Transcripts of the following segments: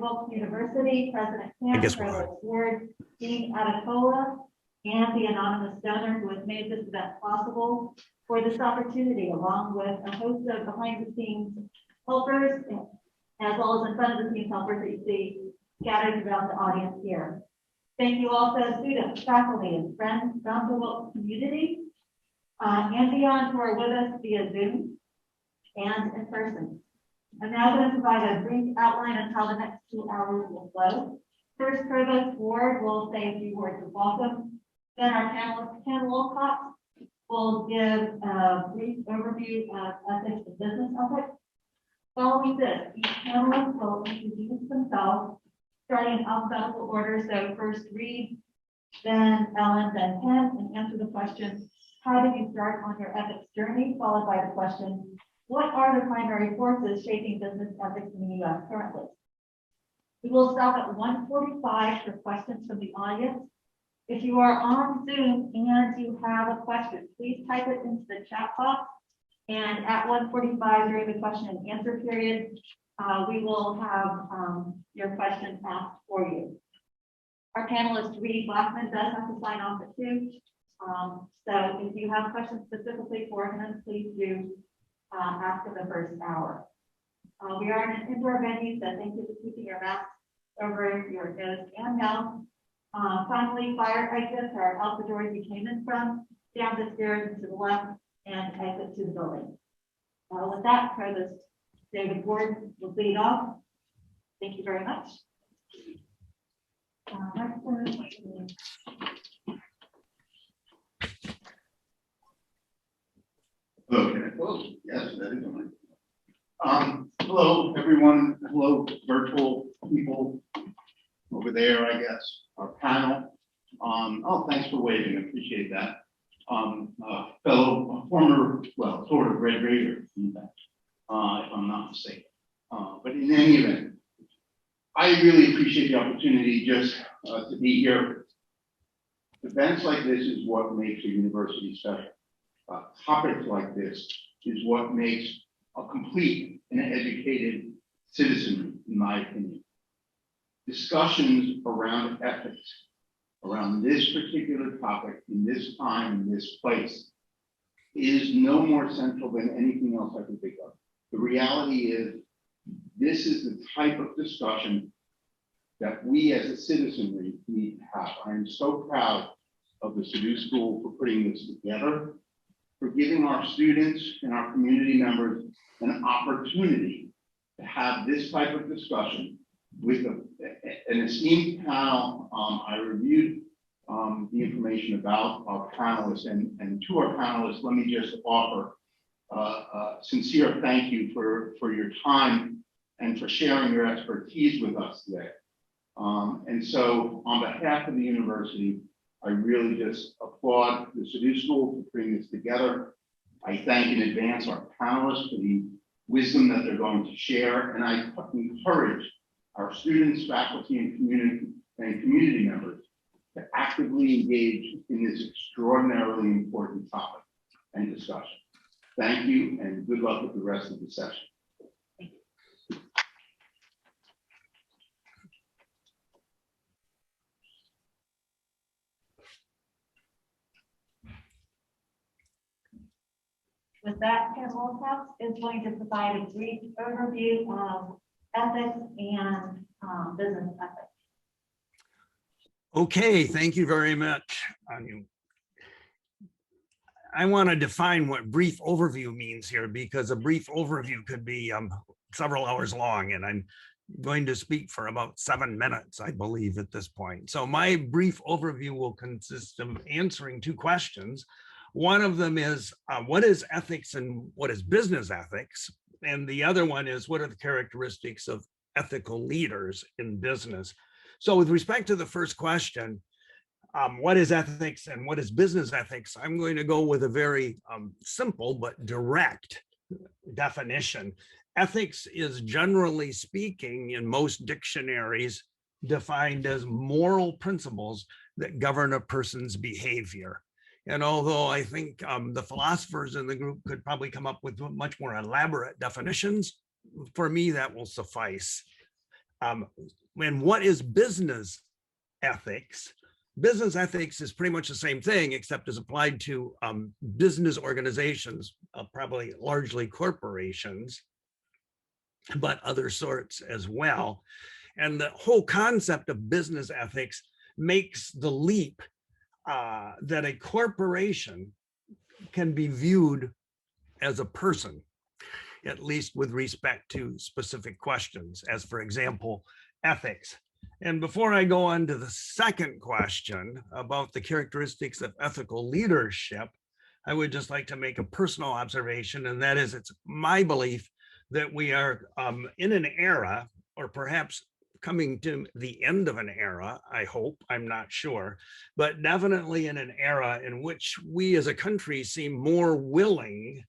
Wilkes University, President I Camp, guess we're on. Provost Ward, Dean Adetola, and the anonymous donor who has made this event possible for this opportunity, along with a host of behind-the-scenes helpers, as well as in front of the scenes helpers that you see scattered throughout the audience here. Thank you also, students, faculty, and friends from the Wilkes community and beyond who are with us via Zoom and in person. I'm now going to provide a brief outline on how the next 2 hours will flow. First, Provost Ward will say a few words of welcome. Then our panelist, Ken Wolcott, will give a brief overview of ethics and business ethics. Following this, each panelist will introduce themselves, starting in alphabetical order. So first Reed, then Ellen, then Ken, and answer the question, how did you start on your ethics journey? Followed by the question, what are the primary forces shaping business ethics in the U.S. currently? We will stop at 1:45 for questions from the audience. If you are on Zoom and you have a question, please type it into the chat box. And at 1:45 during the question and answer period, we will have your question asked for you. Our panelist, Reed Blackman, does have to sign off at 2. So if you have questions specifically for him, please do ask in the first hour. We are in an indoor venue, so thank you for keeping your mask over your nose and mouth. Finally, fire exits are out the doors you came in from, down the stairs and to the left, and exit to the building. With that, Provost David Ward will lead off. Thank you very much. Okay, well, yes, that is fine. Hello, everyone. Hello, virtual people over there, I guess, our panel. Oh, thanks for waiting. I appreciate that. Fellow, former, well, sort of Red Raider, if I'm not mistaken. But in any event, I really appreciate the opportunity just to be here. Events like this is what makes a university special. Topics like this is what makes a complete and educated citizenry, in my opinion. Discussions around ethics, around this particular topic, in this time, in this place, is no more central than anything else I can think of. The reality is, this is the type of discussion that we as a citizenry need to have. I am so proud of the Sidhu School for putting this together, for giving our students and our community members an opportunity to have this type of discussion with an esteemed panel. I reviewed the information about our panelists, and to our panelists, let me just offer a sincere thank you for your time and for sharing your expertise with us today. And so on behalf of the university, I really just applaud the Sidhu School for putting this together. I thank in advance our panelists for the wisdom that they're going to share, and I encourage our students, faculty, and community members to actively engage in this extraordinarily important topic and discussion. Thank you, and good luck with the rest of the session. With that, Ken Wolcott is going to provide a brief overview of ethics and business ethics. Okay, thank you very much, Anu. I want to define what brief overview means here, because a brief overview could be several hours long, and I'm going to speak for about 7 minutes, I believe, at this point. So my brief overview will consist of answering 2 questions. One of them is, what is ethics and what is business ethics? And the other one is, what are the characteristics of ethical leaders in business? So with respect to the first question, what is ethics and what is business ethics? I'm going to go with a very simple but direct definition. Ethics is, generally speaking, in most dictionaries, defined as moral principles that govern a person's behavior. And although I think the philosophers in the group could probably come up with much more elaborate definitions, for me, that will suffice. And what is business ethics? Business ethics is pretty much the same thing, except is applied to business organizations, probably largely corporations, but other sorts as well. And the whole concept of business ethics makes the leap that a corporation can be viewed as a person, at least with respect to specific questions, as for example, ethics. And before I go on to the second question about the characteristics of ethical leadership, I would just like to make a personal observation, and that is it's my belief that we are in an era, or perhaps coming to the end of an era, I hope, I'm not sure, but definitely in an era in which we as a country seem more willing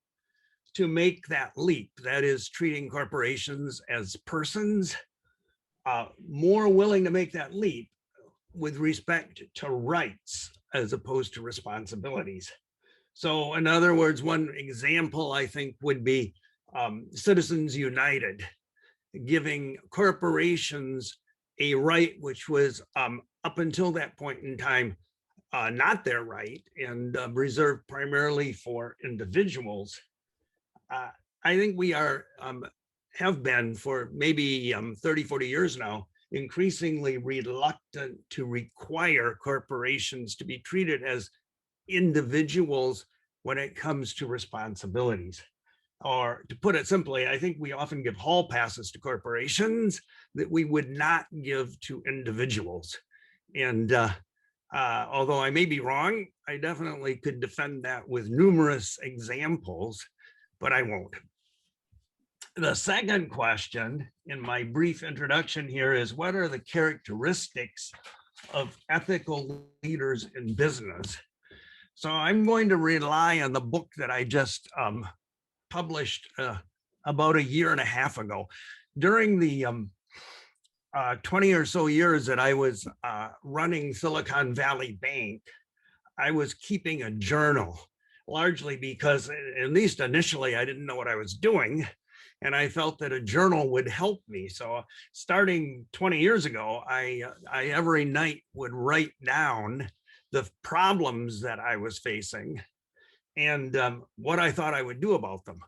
to make that leap, that is treating corporations as persons, more willing to make that leap with respect to rights as opposed to responsibilities. So in other words, one example I think would be Citizens United, giving corporations a right which was up until that point in time not their right, and reserved primarily for individuals. I think we are have been for maybe 30, 40 years now, increasingly reluctant to require corporations to be treated as individuals when it comes to responsibilities. Or to put it simply, I think we often give hall passes to corporations that we would not give to individuals. And although I may be wrong, I definitely could defend that with numerous examples, but I won't. The second question in my brief introduction here is, what are the characteristics of ethical leaders in business? So I'm going to rely on the book that I just published about a year and a half ago. During the 20 or so years that I was running Silicon Valley Bank, I was keeping a journal, largely because, at least initially, I didn't know what I was doing. And I felt that a journal would help me. So starting 20 years ago, I every night would write down the problems that I was facing and what I thought I would do about them.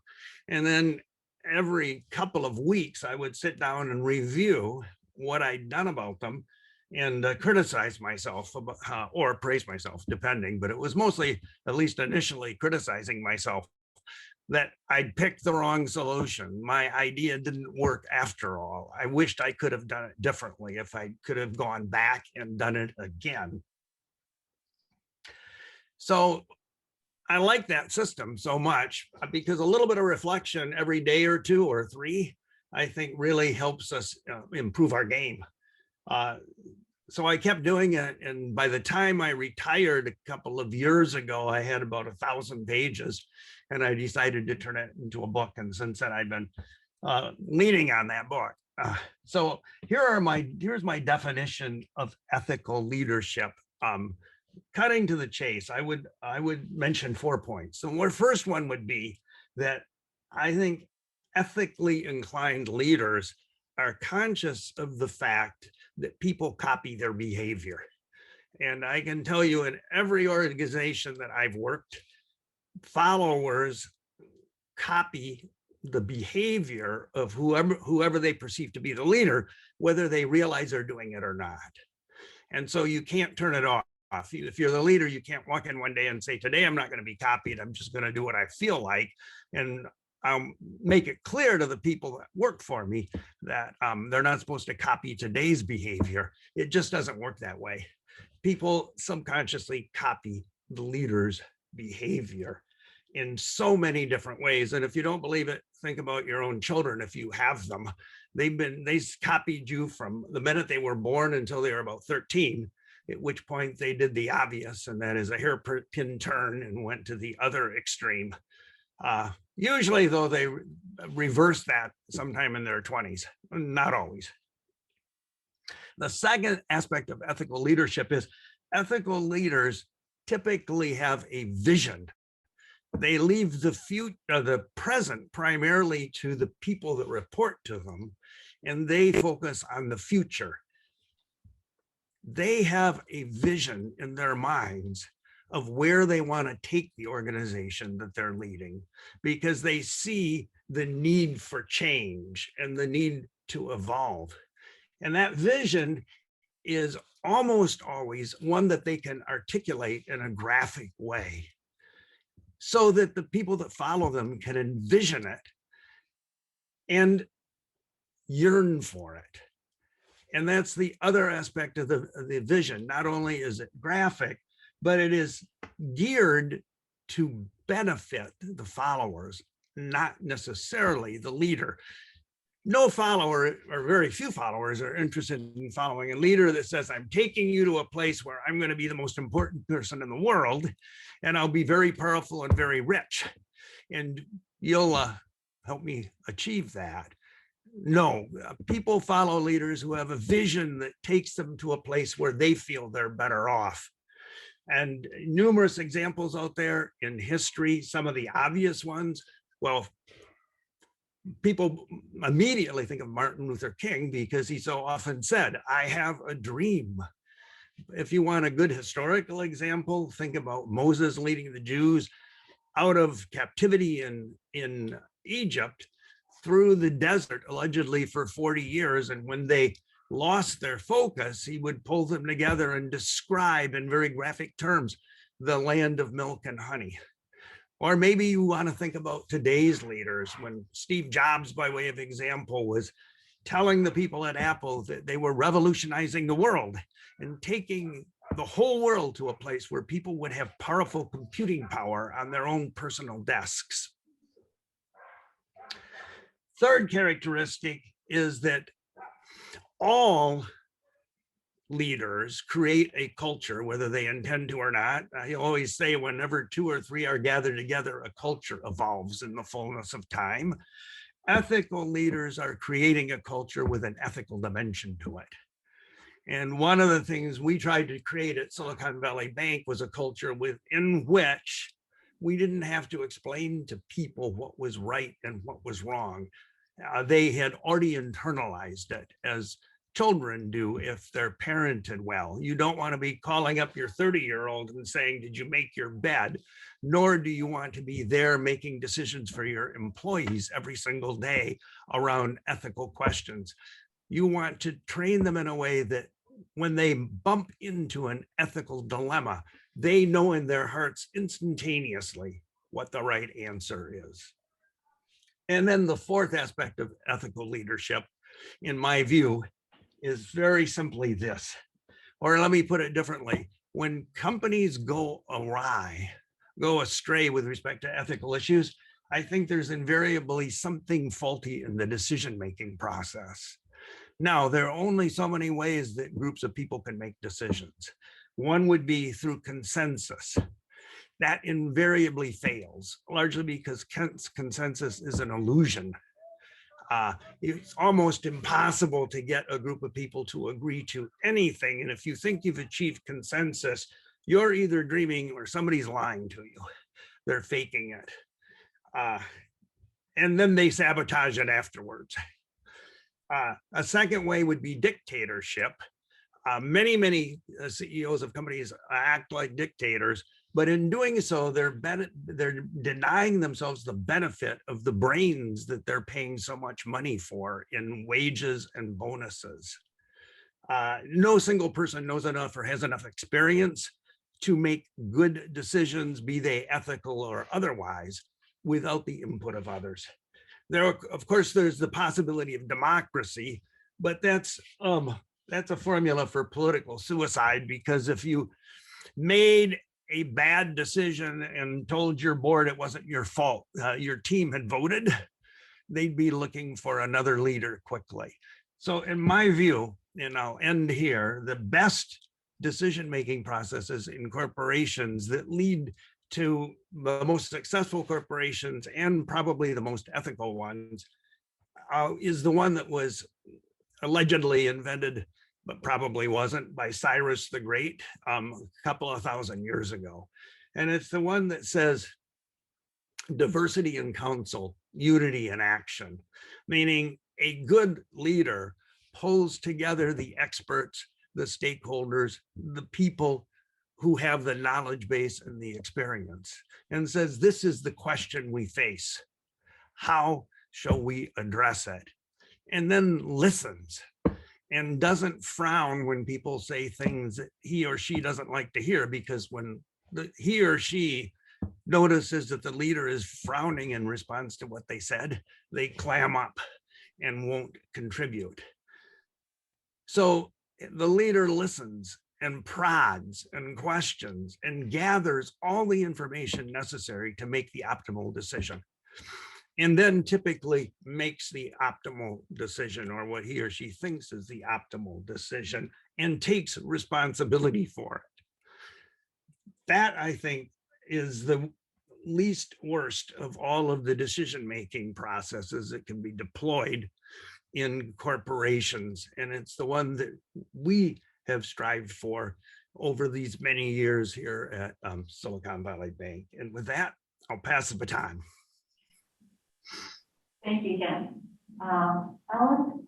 And then every couple of weeks, I would sit down and review what I'd done about them and criticize myself about, or praise myself, depending. But it was mostly, at least initially, criticizing myself that I'd picked the wrong solution. My idea didn't work after all. I wished I could have done it differently if I could have gone back and done it again. So I like that system so much because a little bit of reflection every day or two or three, I think really helps us improve our game. So I kept doing it. And by the time I retired a couple of years ago, I had about 1,000 pages and I decided to turn it into a book. And since then I've been leaning on that book. So here's my definition of ethical leadership. Cutting to the chase, I would mention 4 points. So the first one would be that I think ethically inclined leaders are conscious of the fact that people copy their behavior. And I can tell you in every organization that I've worked, followers copy the behavior of whoever they perceive to be the leader, whether they realize they're doing it or not. And so you can't turn it off. If you're the leader, you can't walk in one day and say, today I'm not going to be copied. I'm just going to do what I feel like. And I'll make it clear to the people that work for me that they're not supposed to copy today's behavior. It just doesn't work that way. People subconsciously copy the leader's behavior in so many different ways. And if you don't believe it, think about your own children. If you have them, they copied you from the minute they were born until they were about 13, at which point they did the obvious, and that is a hairpin turn and went to the other extreme. Usually, though, they reverse that sometime in their 20s, not always. The second aspect of ethical leadership is ethical leaders typically have a vision. They leave the present primarily to the people that report to them, and they focus on the future. They have a vision in their minds of where they want to take the organization that they're leading, because they see the need for change and the need to evolve. And that vision is almost always one that they can articulate in a graphic way so that the people that follow them can envision it and yearn for it. And that's the other aspect of the vision. Not only is it graphic, but it is geared to benefit the followers, not necessarily the leader. No follower, or very few followers, are interested in following a leader that says, I'm taking you to a place where I'm going to be the most important person in the world, and I'll be very powerful and very rich, and you'll help me achieve that. No, people follow leaders who have a vision that takes them to a place where they feel they're better off. And numerous examples out there in history, some of the obvious ones. Well, people immediately think of Martin Luther King because he so often said, I have a dream. If you want a good historical example, think about Moses leading the Jews out of captivity in Egypt through the desert, allegedly for 40 years. And when they lost their focus, he would pull them together and describe in very graphic terms the land of milk and honey. Or maybe you want to think about today's leaders, when Steve Jobs, by way of example, was telling the people at Apple that they were revolutionizing the world and taking the whole world to a place where people would have powerful computing power on their own personal desks. Third characteristic is that all leaders create a culture, whether they intend to or not. I always say whenever 2 or 3 are gathered together, a culture evolves in the fullness of time. Ethical leaders are creating a culture with an ethical dimension to it. And one of the things we tried to create at Silicon Valley Bank was a culture within which we didn't have to explain to people what was right and what was wrong. They had already internalized it, as children do if they're parented well. You don't want to be calling up your 30-year-old and saying, did you make your bed? Nor do you want to be there making decisions for your employees every single day around ethical questions. You want to train them in a way that when they bump into an ethical dilemma, they know in their hearts instantaneously what the right answer is. And then the fourth aspect of ethical leadership, in my view, is very simply this, or let me put it differently. When companies go astray with respect to ethical issues, I think there's invariably something faulty in the decision-making process. Now, there are only so many ways that groups of people can make decisions. One would be through consensus. That invariably fails, largely because consensus is an illusion. It's almost impossible to get a group of people to agree to anything. And if you think you've achieved consensus, you're either dreaming or somebody's lying to you. They're faking it. And then they sabotage it afterwards. A second way would be dictatorship. Many CEOs of companies act like dictators, but in doing so, they're denying themselves the benefit of the brains that they're paying so much money for in wages and bonuses. No single person knows enough or has enough experience to make good decisions, be they ethical or otherwise, without the input of others. Of course, there's the possibility of democracy, but that's a formula for political suicide, because if you made a bad decision and told your board it wasn't your fault, your team had voted, they'd be looking for another leader quickly. So in my view, and I'll end here, the best decision-making processes in corporations that lead to the most successful corporations and probably the most ethical ones is the one that was allegedly invented, but probably wasn't, by Cyrus the Great a couple of thousand years ago. And it's the one that says diversity in counsel, unity in action, meaning a good leader pulls together the experts, the stakeholders, the people who have the knowledge base and the experience, and says, this is the question we face. How shall we address it? And then listens and doesn't frown when people say things that he or she doesn't like to hear, because when he or she notices that the leader is frowning in response to what they said, they clam up and won't contribute. So the leader listens and prods and questions and gathers all the information necessary to make the optimal decision. And then typically makes the optimal decision, or what he or she thinks is the optimal decision, and takes responsibility for it. That, I think, is the least worst of all of the decision-making processes that can be deployed in corporations. And it's the one that we have strived for over these many years here at Silicon Valley Bank. And with that, I'll pass the baton. Thank you, Ken. Ellen,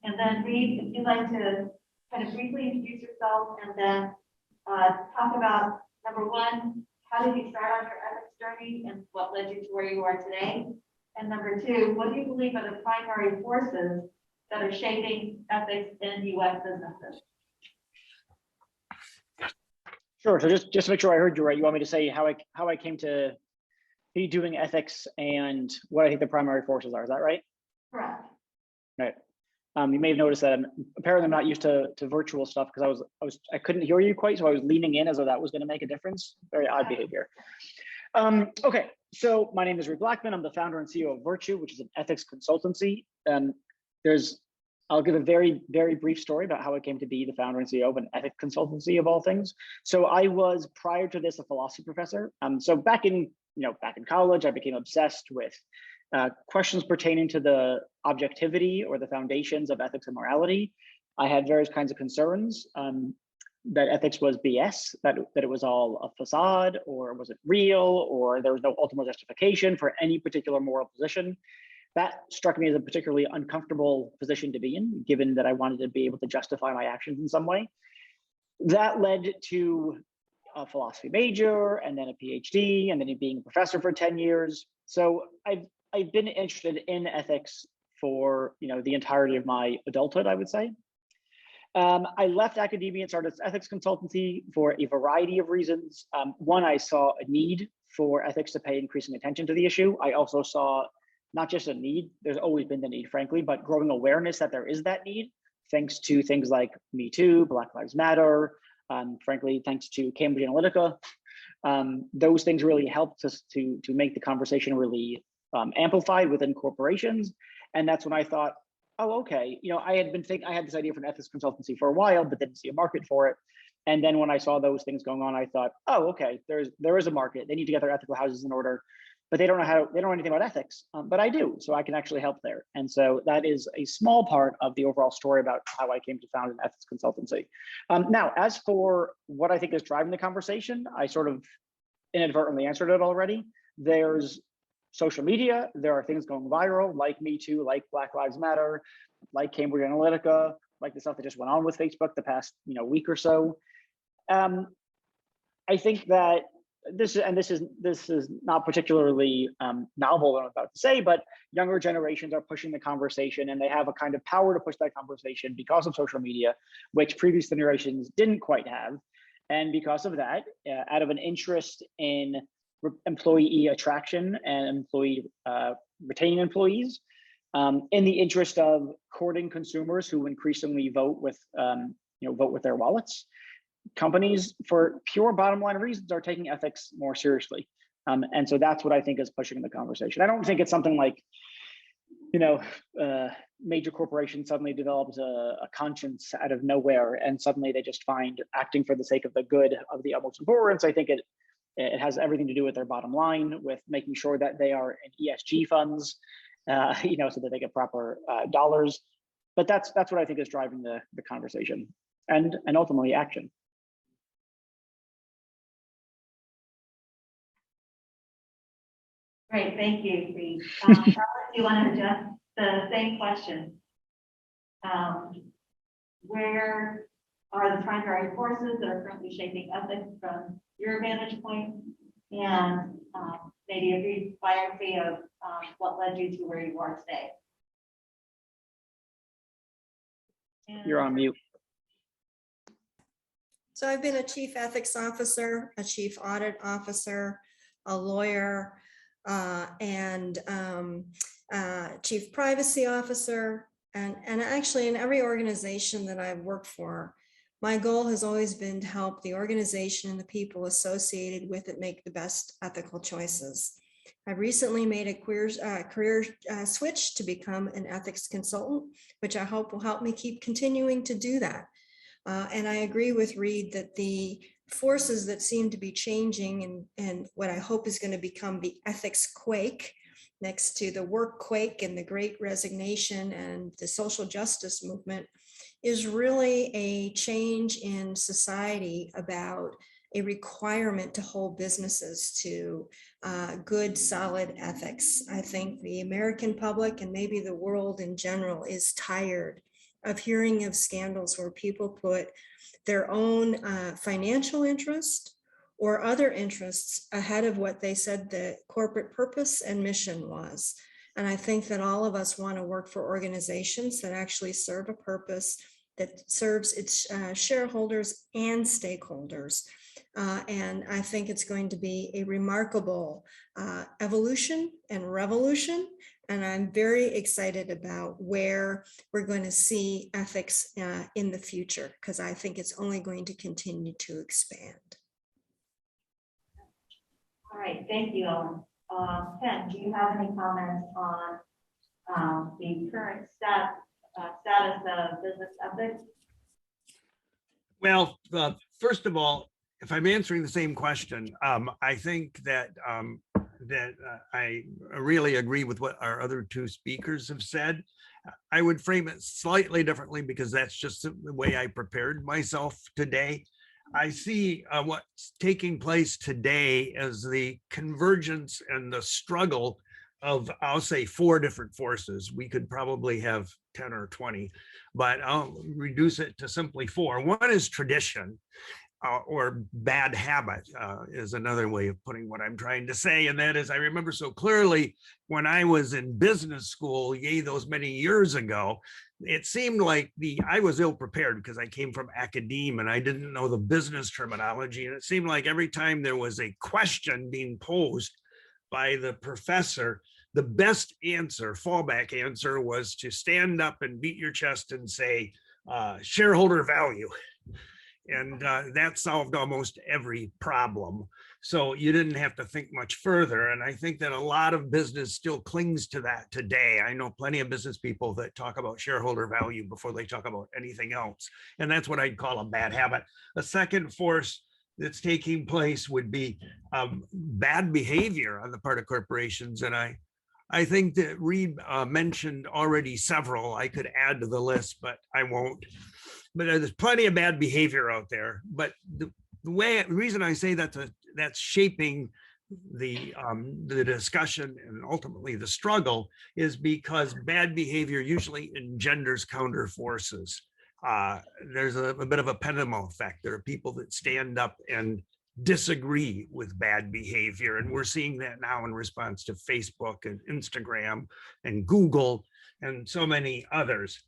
and then Reed, if you'd like to kind of briefly introduce yourself and then talk about, number one, how did you start on your ethics journey and what led you to where you are today? And number two, what do you believe are the primary forces that are shaping ethics in U.S. businesses? Sure. So just to make sure I heard you right, you want me to say how I came to be doing ethics and what I think the primary forces are. Is that right? Correct. Right. You may have noticed that apparently I'm not used to virtual stuff because I couldn't hear you quite, so I was leaning in as though that was going to make a difference. Very odd behavior. Okay, so my name is Reed Blackman. I'm the founder and CEO of Virtue, which is an ethics consultancy. I'll give a very, very brief story about how I came to be the founder and CEO of an ethics consultancy of all things. So I was, prior to this, a philosophy professor. So back in college, I became obsessed with questions pertaining to the objectivity or the foundations of ethics and morality. I had various kinds of concerns that ethics was BS, that it was all a facade, or was it real, or there was no ultimate justification for any particular moral position. That struck me as a particularly uncomfortable position to be in, given that I wanted to be able to justify my actions in some way. That led to a philosophy major, and then a PhD, and then being a professor for 10 years. So I've been interested in ethics for the entirety of my adulthood, I would say. I left academia and started ethics consultancy for a variety of reasons. One, I saw a need for ethics to pay increasing attention to the issue. I also saw not just a need, there's always been the need, frankly, but growing awareness that there is that need, thanks to things like Me Too, Black Lives Matter, frankly, thanks to Cambridge Analytica. Those things really helped us to make the conversation really amplified within corporations. And that's when I thought, oh, okay, I had this idea for an ethics consultancy for a while, but didn't see a market for it. And then when I saw those things going on, I thought, oh, okay, there is a market. They need to get their ethical houses in order, but they don't know anything about ethics, but I do, so I can actually help there. And so that is a small part of the overall story about how I came to found an ethics consultancy. Now, as for what I think is driving the conversation, I sort of inadvertently answered it already. There's social media, there are things going viral, like Me Too, like Black Lives Matter, like Cambridge Analytica, like the stuff that just went on with Facebook the past week or so. I think that this is not particularly novel what I'm about to say, but younger generations are pushing the conversation, and they have a kind of power to push that conversation because of social media, which previous generations didn't quite have. And because of that, out of an interest in employee attraction and employee retaining employees, in the interest of courting consumers who increasingly vote with their wallets, companies, for pure bottom line reasons, are taking ethics more seriously. And so that's what I think is pushing the conversation. I don't think it's something like, major corporation suddenly develops a conscience out of nowhere, and suddenly they just find acting for the sake of the good of the utmost importance. I think it has everything to do with their bottom line, with making sure that they are in ESG funds, so that they get proper dollars. But that's what I think is driving the conversation and ultimately action. Great, thank you, Reed. Charlotte, do you want to the same question. Where are the primary forces that are currently shaping ethics from your vantage point? And maybe a brief biography of what led you to where you are today. You're on mute. So I've been a chief ethics officer, a chief audit officer, a lawyer, and chief privacy officer. And actually in every organization that I've worked for, my goal has always been to help the organization and the people associated with it make the best ethical choices. I recently made a career switch to become an ethics consultant, which I hope will help me keep continuing to do that. And I agree with Reed that the forces that seem to be changing and what I hope is going to become the ethics quake next to the work quake and the great resignation and the social justice movement is really a change in society about a requirement to hold businesses to good, solid ethics. I think the American public and maybe the world in general is tired of hearing of scandals where people put their own financial interest or other interests ahead of what they said the corporate purpose and mission was. And I think that all of us want to work for organizations that actually serve a purpose that serves its shareholders and stakeholders. And I think it's going to be a remarkable evolution and revolution. And I'm very excited about where we're going to see ethics in the future, because I think it's only going to continue to expand. All right, thank you, Ellen. Ken, do you have any comments on the current status of business ethics? Well, first of all, if I'm answering the same question, I think that I really agree with what our other two speakers have said. I would frame it slightly differently because that's just the way I prepared myself today. I see what's taking place today as the convergence and the struggle of, I'll say, 4 different forces. We could probably have 10 or 20, but I'll reduce it to simply 4. One is tradition. Or bad habit is another way of putting what I'm trying to say. And that is, I remember so clearly when I was in business school, yay, those many years ago, it seemed like I was ill prepared because I came from academia and I didn't know the business terminology. And it seemed like every time there was a question being posed by the professor, the best answer, fallback answer, was to stand up and beat your chest and say, shareholder value. And that solved almost every problem. So you didn't have to think much further. And I think that a lot of business still clings to that today. I know plenty of business people that talk about shareholder value before they talk about anything else. And that's what I'd call a bad habit. A second force that's taking place would be bad behavior on the part of corporations. And I think that Reed mentioned already several. I could add to the list, but I won't. But there's plenty of bad behavior out there. But the reason I say that's shaping the discussion and ultimately the struggle is because bad behavior usually engenders counter forces. There's a bit of a pendulum effect. There are people that stand up and disagree with bad behavior, and we're seeing that now in response to Facebook and Instagram and Google and so many others.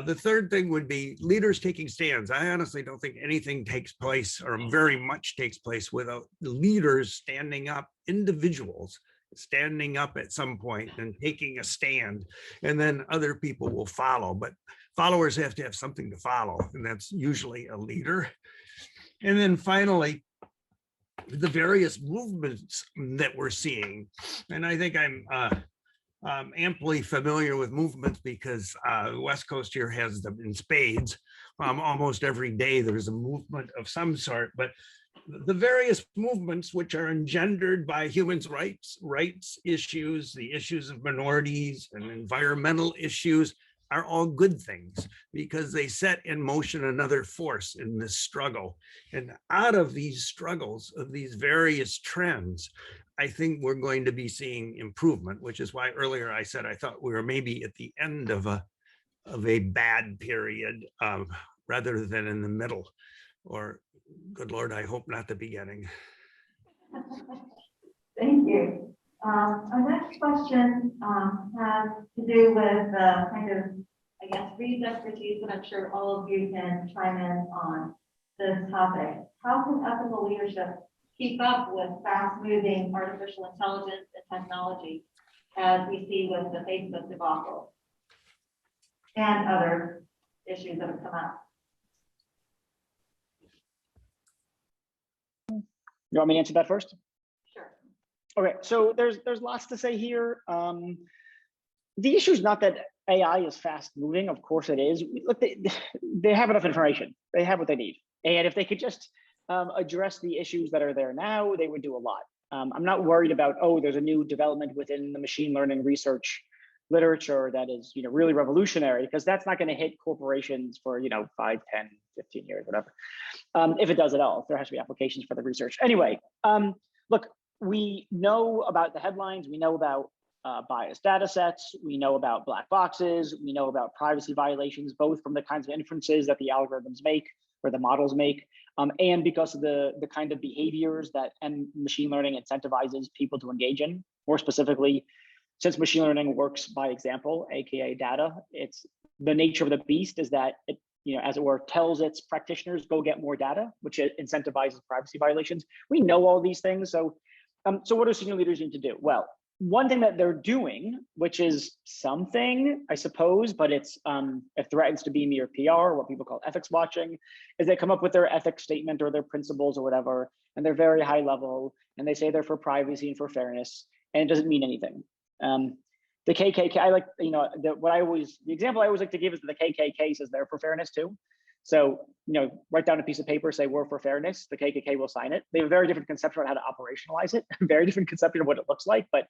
The third thing would be leaders taking stands. I honestly don't think anything takes place or very much takes place without leaders standing up, individuals standing up at some point and taking a stand, and then other people will follow. But followers have to have something to follow, and that's usually a leader. And then finally, the various movements that we're seeing. And I think I'm amply familiar with movements because the West Coast here has them in spades. Almost every day there's a movement of some sort, but the various movements which are engendered by human rights issues, the issues of minorities and environmental issues, are all good things because they set in motion another force in this struggle. And out of these struggles, of these various trends, I think we're going to be seeing improvement, which is why earlier I said I thought we were maybe at the end of a bad period rather than in the middle, or good Lord, I hope not the beginning. Thank you. Our next question has to do with kind of, I guess, Reed's expertise, but I'm sure all of you can chime in on this topic. How can ethical leadership keep up with fast-moving artificial intelligence and technology, as we see with the Facebook debacle and other issues that have come up? You want me to answer that first? Sure. Okay, so there's lots to say here. The issue is not that AI is fast moving. Of course it is. Look, they have enough information. They have what they need. And if they could just address the issues that are there now, they would do a lot. I'm not worried about, oh, there's a new development within the machine learning research literature that is, really revolutionary, because that's not going to hit corporations for, 5, 10, 15 years, whatever. If it does at all, there has to be applications for the research. Anyway, look, we know about the headlines. We know about biased data sets. We know about black boxes. We know about privacy violations, both from the kinds of inferences that the algorithms make or the models make, and because of the kind of behaviors that machine learning incentivizes people to engage in. More specifically, since machine learning works by example, aka data, it's the nature of the beast is that it, as it were, tells its practitioners go get more data, which incentivizes privacy violations. We know all these things. So what do senior leaders need to do? Well, one thing that they're doing, which is something, I suppose, but it threatens to be mere PR, what people call ethics watching, is they come up with their ethics statement or their principles or whatever, and they're very high level, and they say they're for privacy and for fairness, and it doesn't mean anything. The KKK, I like, the example I always like to give is that the KKK says they're for fairness too. So, write down a piece of paper, say we're for fairness, the KKK will sign it. They have a very different conception on how to operationalize it, very different conception of what it looks like. But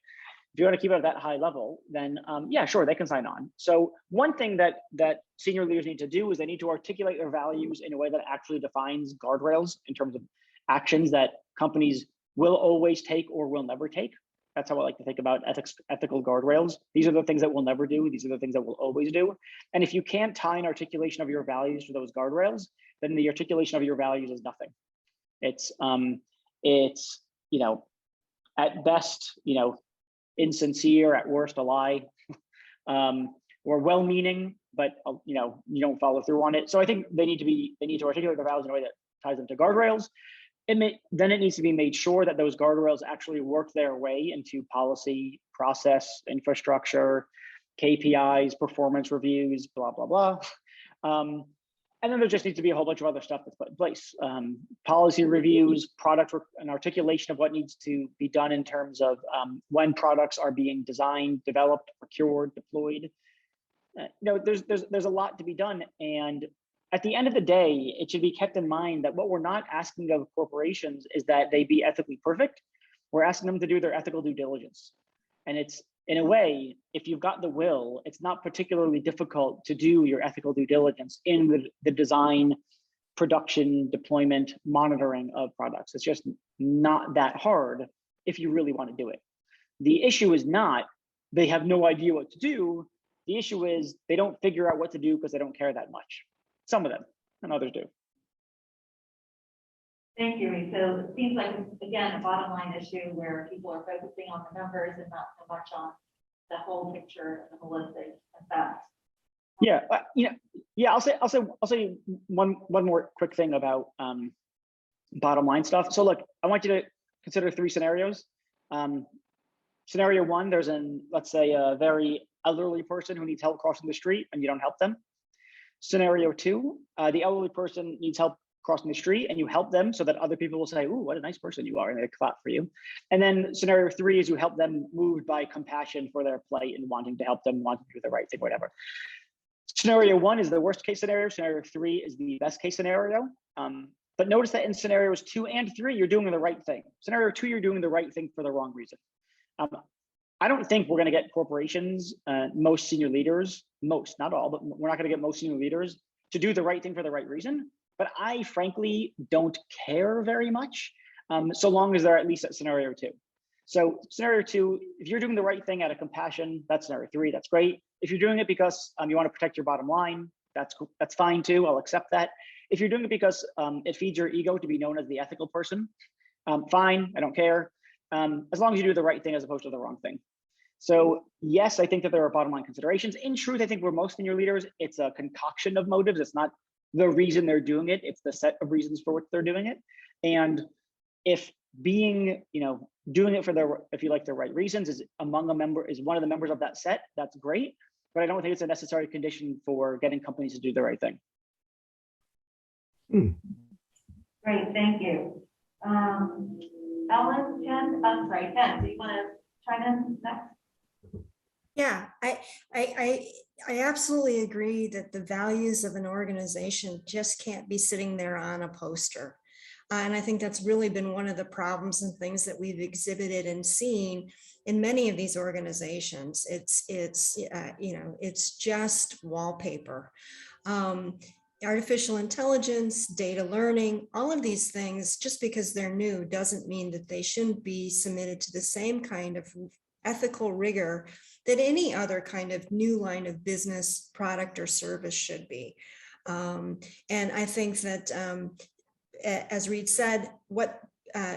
if you want to keep it at that high level, then yeah, sure, they can sign on. So one thing that senior leaders need to do is they need to articulate their values in a way that actually defines guardrails in terms of actions that companies will always take or will never take. That's how I like to think about ethical guardrails. These are the things that we'll never do. These are the things that we'll always do. And if you can't tie an articulation of your values to those guardrails, then the articulation of your values is nothing. It's at best, insincere, at worst, a lie, or well-meaning, but you don't follow through on it. So I think they need to articulate their values in a way that ties them to guardrails. Then it needs to be made sure that those guardrails actually work their way into policy, process, infrastructure, KPIs, performance reviews, blah, blah, blah. And then there just needs to be a whole bunch of other stuff that's put in place. Policy reviews, an articulation of what needs to be done in terms of when products are being designed, developed, procured, deployed. There's a lot to be done. And at the end of the day, it should be kept in mind that what we're not asking of corporations is that they be ethically perfect. We're asking them to do their ethical due diligence. And it's, in a way, if you've got the will, it's not particularly difficult to do your ethical due diligence in the design, production, deployment, monitoring of products. It's just not that hard if you really want to do it. The issue is not they have no idea what to do. The issue is they don't figure out what to do because they don't care that much. Some of them, and others do. Thank you, Reed. So it seems like, again, a bottom line issue where people are focusing on the numbers and not so much on the whole picture and the holistic effect. Yeah, I'll say one more quick thing about bottom line stuff. So look, I want you to consider 3 scenarios. Scenario 1, there's let's say a very elderly person who needs help crossing the street and you don't help them. Scenario 2, the elderly person needs help crossing the street and you help them so that other people will say, "Ooh, what a nice person you are," and they clap for you. And then scenario 3 is you help them moved by compassion for their plight and wanting to help them, wanting to do the right thing, whatever. Scenario 1 is the worst case scenario. Scenario 3 is the best case scenario. But notice that in scenarios 2 and 3, you're doing the right thing. Scenario 2, you're doing the right thing for the wrong reason. I don't think we're going to get corporations, most senior leaders, most, not all, but we're not going to get most senior leaders to do the right thing for the right reason. But I frankly don't care very much, so long as they're at least at scenario 2. So scenario 2, if you're doing the right thing out of compassion, that's scenario 3, that's great. If you're doing it because you want to protect your bottom line, that's cool, that's fine too, I'll accept that. If you're doing it because it feeds your ego to be known as the ethical person, fine, I don't care. As long as you do the right thing as opposed to the wrong thing. So yes, I think that there are bottom line considerations. In truth, I think we're most senior leaders, it's a concoction of motives. It's not the reason they're doing it, it's the set of reasons for which they're doing it. And if being, doing it for the, if you like, the right reasons is one of the members of that set, that's great. But I don't think it's a necessary condition for getting companies to do the right thing. Great, thank you. Ellen, Ken, I'm sorry, Ken, do you want to chime in next? Yeah, I absolutely agree that the values of an organization just can't be sitting there on a poster. And I think that's really been one of the problems and things that we've exhibited and seen in many of these organizations. It's just wallpaper. Artificial intelligence, data learning, all of these things, just because they're new doesn't mean that they shouldn't be submitted to the same kind of ethical rigor that any other kind of new line of business, product, or service should be. And I think that, as Reed said, what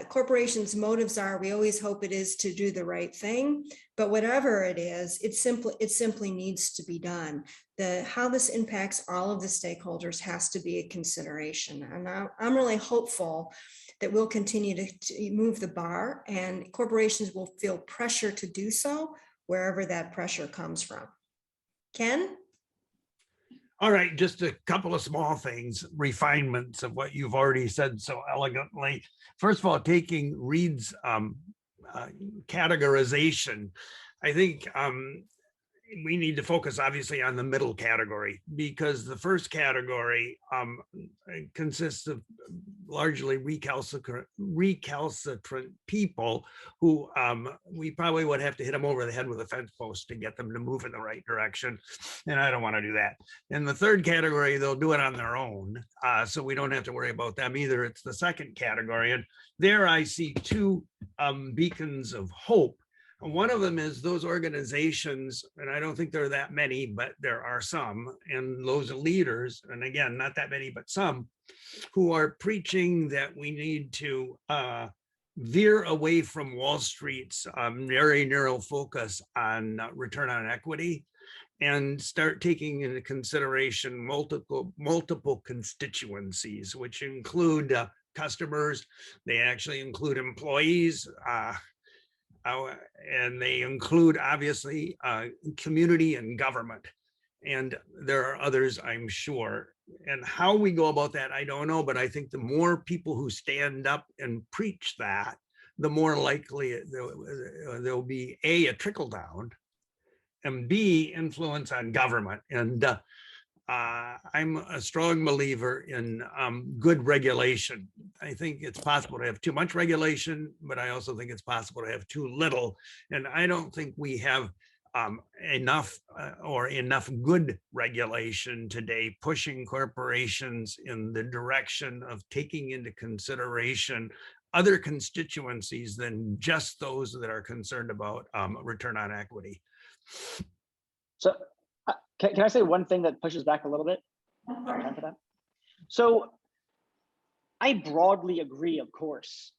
corporations' motives are, we always hope it is to do the right thing, but whatever it is, it simply needs to be done. How this impacts all of the stakeholders has to be a consideration. And I'm really hopeful that we'll continue to move the bar, and corporations will feel pressure to do so wherever that pressure comes from. Ken? All right, just a couple of small things, refinements of what you've already said so elegantly. First of all, taking Reed's categorization, I think we need to focus obviously on the middle category, because the first category consists of largely recalcitrant people who we probably would have to hit them over the head with a fence post to get them to move in the right direction. And I don't want to do that. And the third category, they'll do it on their own. So we don't have to worry about them either. It's the second category. And there I see two beacons of hope. One of them is those organizations, and I don't think there are that many, but there are some, and those leaders, and again, not that many, but some, who are preaching that we need to veer away from Wall Street's very narrow focus on return on equity and start taking into consideration multiple constituencies, which include customers. They actually include employees, and they include obviously community and government. And there are others, I'm sure. And how we go about that, I don't know, but I think the more people who stand up and preach that, the more likely there'll be a trickle down, and B, influence on government. And I'm a strong believer in good regulation. I think it's possible to have too much regulation, but I also think it's possible to have too little. And I don't think we have enough good regulation today pushing corporations in the direction of taking into consideration other constituencies than just those that are concerned about return on equity. So can I say one thing that pushes back a little bit? Time for that? So I broadly agree, of course.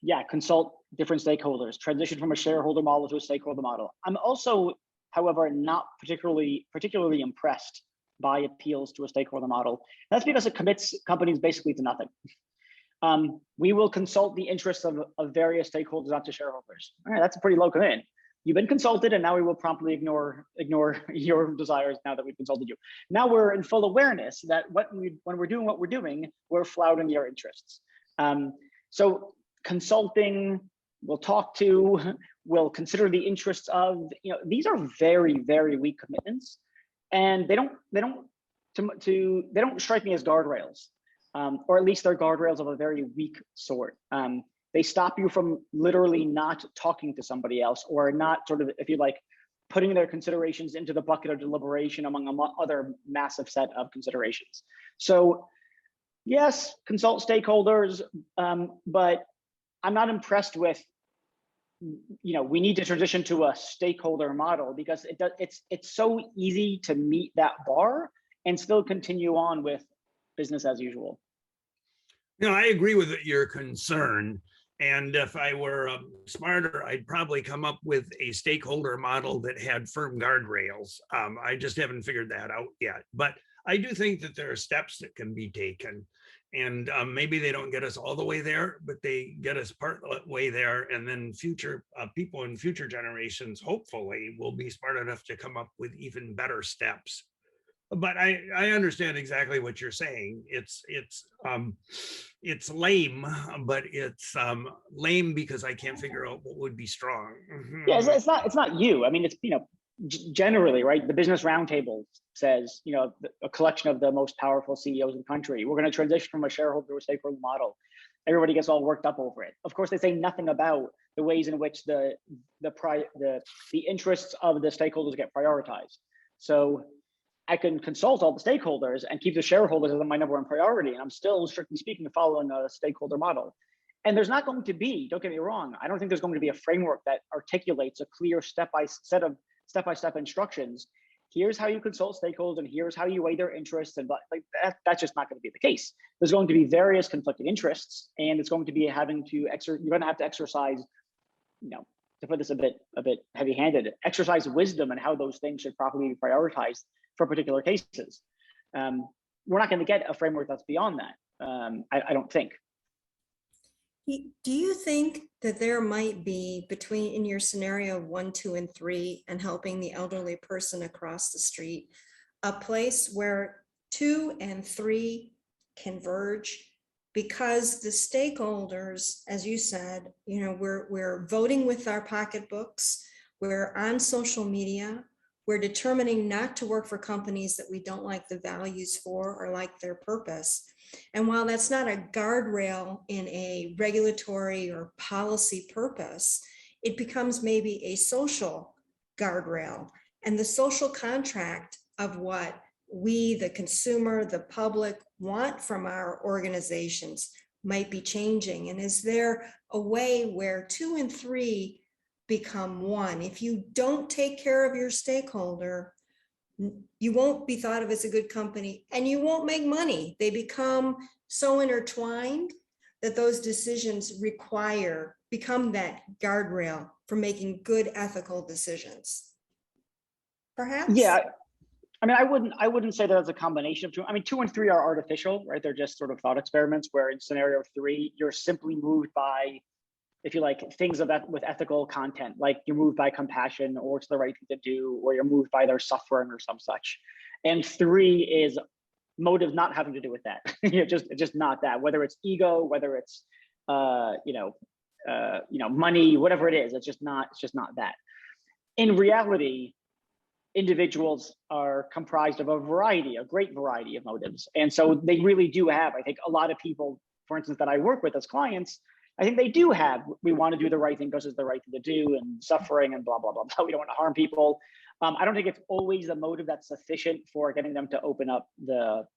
Yeah, consult different stakeholders, transition from a shareholder model to a stakeholder model. I'm also, however, not particularly impressed by appeals to a stakeholder model. And that's because it commits companies basically to nothing. We will consult the interests of various stakeholders, not to shareholders. All right, that's a pretty low commit. You've been consulted, and now we will promptly ignore your desires now that we've consulted you. Now we're in full awareness that when we're doing what we're doing, we're flouting your interests. So consulting, we'll talk to, we'll consider the interests of, these are very, very weak commitments, and they don't strike me as guardrails, or at least they're guardrails of a very weak sort. They stop you from literally not talking to somebody else, or not sort of, if you like, putting their considerations into the bucket of deliberation among other massive set of considerations. So yes, consult stakeholders, but I'm not impressed with, we need to transition to a stakeholder model, because it's so easy to meet that bar and still continue on with business as usual. I agree with your concern. And if I were smarter, I'd probably come up with a stakeholder model that had firm guardrails. I just haven't figured that out yet. But I do think that there are steps that can be taken. And maybe they don't get us all the way there, but they get us part way there. And then future people in future generations, hopefully, will be smart enough to come up with even better steps. But I understand exactly what you're saying. It's lame, but it's lame because I can't figure out what would be strong. Yeah, it's not you. I mean, it's generally, right. The Business Roundtable says, a collection of the most powerful CEOs in the country. We're going to transition from a shareholder to a stakeholder model. Everybody gets all worked up over it. Of course, they say nothing about the ways in which the interests of the stakeholders get prioritized. So I can consult all the stakeholders and keep the shareholders as my number one priority, and I'm still, strictly speaking, following a stakeholder model. And there's not going to be, don't get me wrong, I don't think there's going to be a framework that articulates a clear step-by-step instructions. Here's how you consult stakeholders, and here's how you weigh their interests, and that's just not going to be the case. There's going to be various conflicting interests, and it's going to be you're going to have to exercise, to put this a bit heavy-handed, exercise wisdom and how those things should properly be prioritized for particular cases. We're not going to get a framework that's beyond that. I don't think. Do you think that there might be in your scenario 1, 2, and 3, and helping the elderly person across the street, a place where 2 and 3 converge? Because the stakeholders, as you said, we're voting with our pocketbooks, we're on social media, we're determining not to work for companies that we don't like the values for or like their purpose. And while that's not a guardrail in a regulatory or policy purpose, it becomes maybe a social guardrail, and the social contract of what we, the consumer, the public, want from our organizations might be changing. And is there a way where 2 and 3 become 1? If you don't take care of your stakeholder, you won't be thought of as a good company, and you won't make money. They become so intertwined that those decisions become that guardrail for making good ethical decisions. Perhaps? Yeah. I mean, I wouldn't say that as a combination of two. I mean, 2 and 3 are artificial, right? They're just sort of thought experiments, where in scenario 3, you're simply moved by, if you like, things with ethical content, like you're moved by compassion, or it's the right thing to do, or you're moved by their suffering or some such. And 3 is motive not having to do with that. It's just not that. Whether it's ego, whether it's money, whatever it is, it's just not that. In reality, individuals are comprised of a great variety of motives. And so they really do have, I think, a lot of people, for instance, that I work with as clients, I think they do have, we want to do the right thing because it's the right thing to do, and suffering and blah, blah, blah, blah. We don't want to harm people. I don't think it's always the motive that's sufficient for getting them to open up the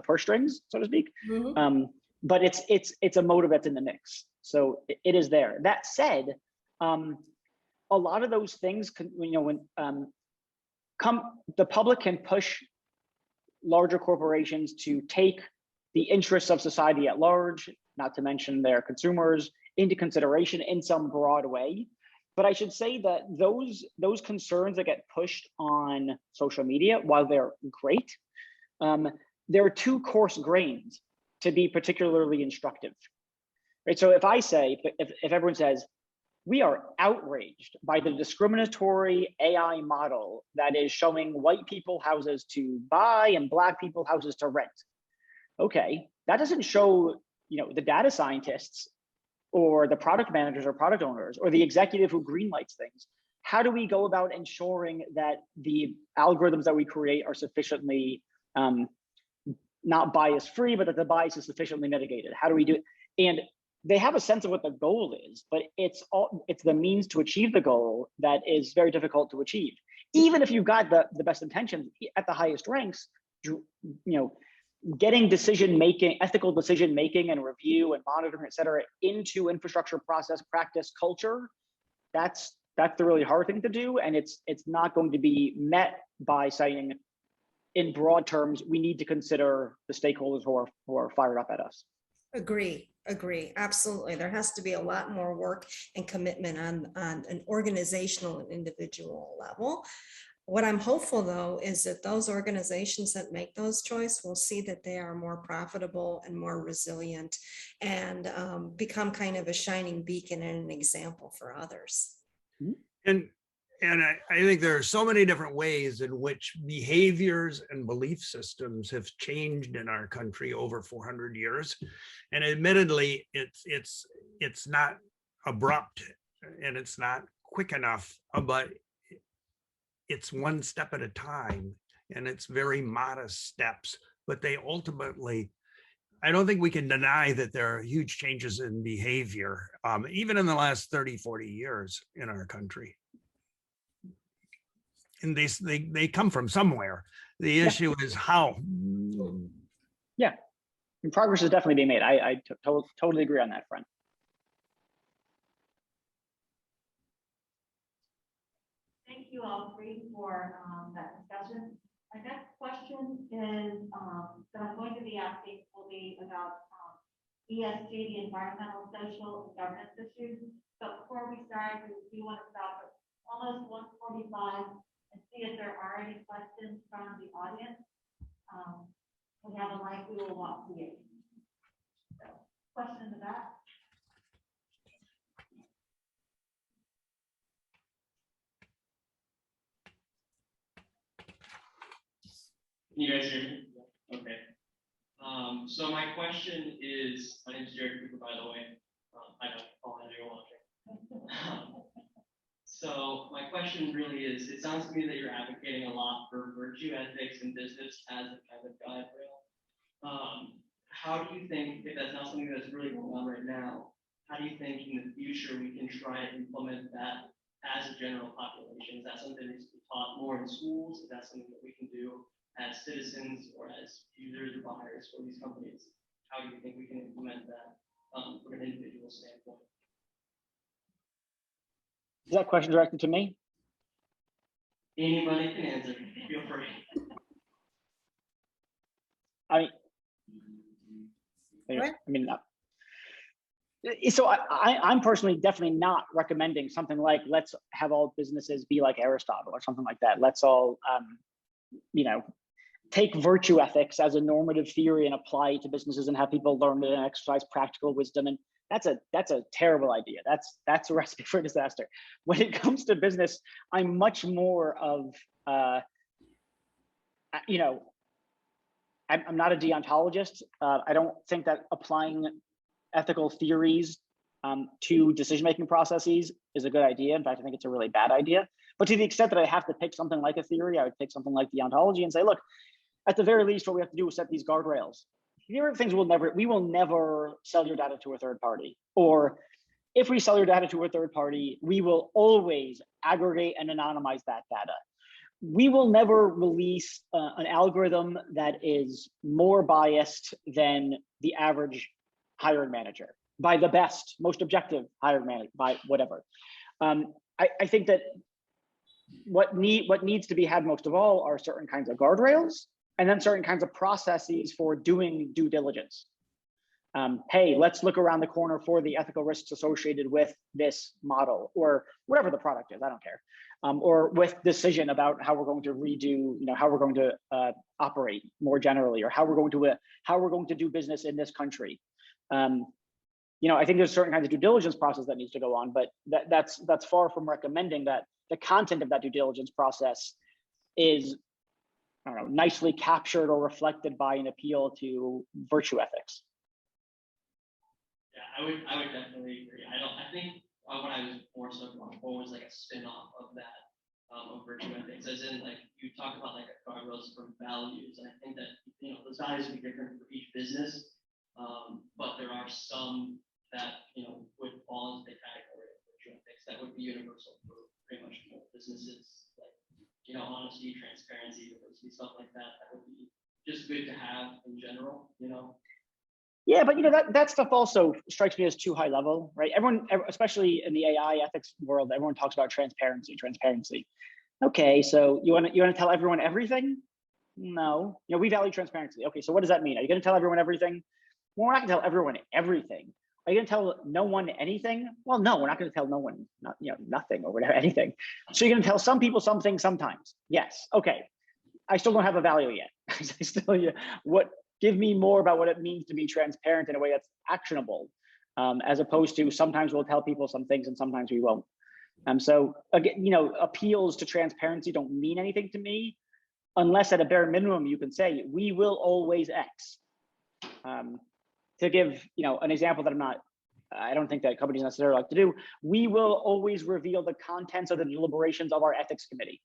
purse strings, so to speak. Mm-hmm. But it's a motive that's in the mix. So it is there. That said, a lot of those things, the public can push larger corporations to take the interests of society at large, not to mention their consumers, into consideration in some broad way. But I should say that those concerns that get pushed on social media, while they're great, they're too coarse-grained to be particularly instructive. Right? So if I say, if everyone says, we are outraged by the discriminatory AI model that is showing white people houses to buy and Black people houses to rent. Okay, that doesn't show, the data scientists or the product managers or product owners or the executive who greenlights things. How do we go about ensuring that the algorithms that we create are sufficiently not bias free, but that the bias is sufficiently mitigated? How do we do it? And they have a sense of what the goal is, but it's the means to achieve the goal that is very difficult to achieve. Even if you've got the best intentions at the highest ranks, getting ethical decision making and review and monitoring, et cetera, into infrastructure, process, practice, culture, that's the really hard thing to do. And it's not going to be met by saying in broad terms, we need to consider the stakeholders who are fired up at us. Agree, absolutely. There has to be a lot more work and commitment on an organizational and individual level. What I'm hopeful, though, is that those organizations that make those choices will see that they are more profitable and more resilient, and become kind of a shining beacon and an example for others. And I think there are so many different ways in which behaviors and belief systems have changed in our country over 400 years. And admittedly, it's not abrupt and it's not quick enough, but it's one step at a time, and it's very modest steps, but they ultimately, I don't think we can deny that there are huge changes in behavior, even in the last 30, 40 years in our country. And they come from somewhere. The issue is how. Yeah, and progress is definitely being made. I totally agree on that front. Thank you all three for that discussion. My next question is that I'm going to be asking will be about ESG, the environmental, social, and governance issues. But before we start, we do want to stop at almost 1:45 and see if there are any questions from the audience. We have a mic, we will walk to you. So, question in the back? Can you guys hear me? Okay. So my question is, my name is Jared Cooper, by the way. I don't know if you're watching. So my question really is, it sounds to me that you're advocating a lot for virtue ethics in business as a kind of guide rail. How do you think, if that's not something that's really going on right now, how do you think in the future we can try and implement that as a general population? Is that something that needs to be taught more in schools? Is that something that we can do as citizens or as users or buyers for these companies? How do you think we can implement that from an individual standpoint? Is that question directed to me? Anybody can answer. Feel free. So I'm personally definitely not recommending something like, let's have all businesses be like Aristotle or something like that. Let's all, take virtue ethics as a normative theory and apply it to businesses and have people learn it and exercise practical wisdom. And that's a terrible idea. That's a recipe for disaster. When it comes to business, I'm much more of, I'm not a deontologist. I don't think that applying ethical theories to decision-making processes is a good idea. In fact, I think it's a really bad idea. But to the extent that I have to pick something like a theory, I would pick something like deontology and say, look, at the very least, what we have to do is set these guardrails. Here are things we will never sell your data to a third party. Or if we sell your data to a third party, we will always aggregate and anonymize that data. We will never release an algorithm that is more biased than the average hiring manager, by the best, most objective hiring manager, by whatever. I think that what needs to be had most of all are certain kinds of guardrails, and then certain kinds of processes for doing due diligence. Hey, let's look around the corner for the ethical risks associated with this model, or whatever the product is, I don't care. Or with decision about how we're going to redo, how we're going to operate more generally, or how we're going to do business in this country. I think there's certain kinds of due diligence process that needs to go on, but that's far from recommending that the content of that due diligence process is, I don't know, nicely captured or reflected by an appeal to virtue ethics. Yeah, I would definitely agree. I think what I was more so going for was like a spin-off of that, of virtue ethics, as in like you talk about like a guardrails for values, and I think that those values will be different for each business, but there are some that, would fall into the category of virtue ethics that would be universal for pretty much all businesses, like, honesty, transparency, diversity, stuff like that. That would be just good to have in general, Yeah, but that stuff also strikes me as too high level, right? Everyone, especially in the AI ethics world, everyone talks about transparency. Okay, so you want to tell everyone everything? No, we value transparency. Okay, so what does that mean? Are you going to tell everyone everything? Well, we're not going to tell everyone everything. Are you going to tell no one anything? Well, no, we're not going to tell no one, nothing or whatever, anything. So you're going to tell some people something sometimes. Yes. Okay. I still don't have a value yet. I still, give me more about what it means to be transparent in a way that's actionable, as opposed to sometimes we'll tell people some things and sometimes we won't. So again, appeals to transparency don't mean anything to me unless at a bare minimum you can say we will always X. To give an example that I don't think that companies necessarily like to do, we will always reveal the contents of the deliberations of our ethics committee.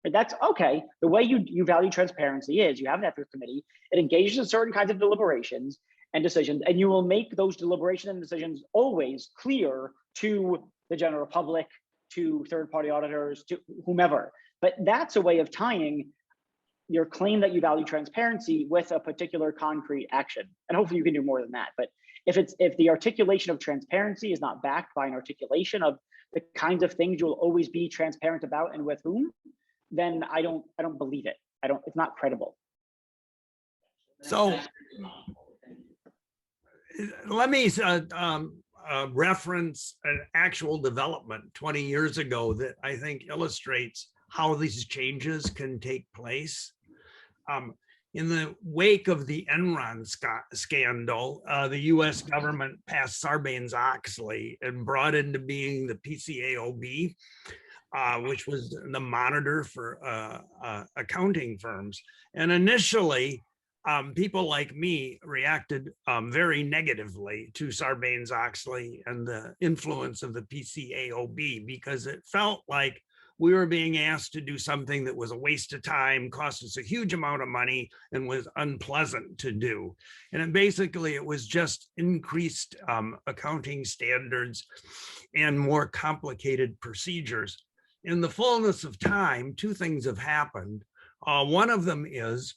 But that's okay. The way you value transparency is you have an ethics committee, it engages in certain kinds of deliberations and decisions, and you will make those deliberations and decisions always clear to the general public, to third-party auditors, to whomever. But that's a way of tying your claim that you value transparency with a particular concrete action. And hopefully you can do more than that. But if the articulation of transparency is not backed by an articulation of the kinds of things you'll always be transparent about and with whom, then I don't believe it. It's not credible. So let me reference an actual development 20 years ago that I think illustrates how these changes can take place. In the wake of the Enron scandal, the US government passed Sarbanes-Oxley and brought into being the PCAOB, which was the monitor for accounting firms. And initially, people like me reacted very negatively to Sarbanes-Oxley and the influence of the PCAOB because it felt like we were being asked to do something that was a waste of time, cost us a huge amount of money, and was unpleasant to do. And it was just increased accounting standards and more complicated procedures. In the fullness of time, two things have happened. One of them is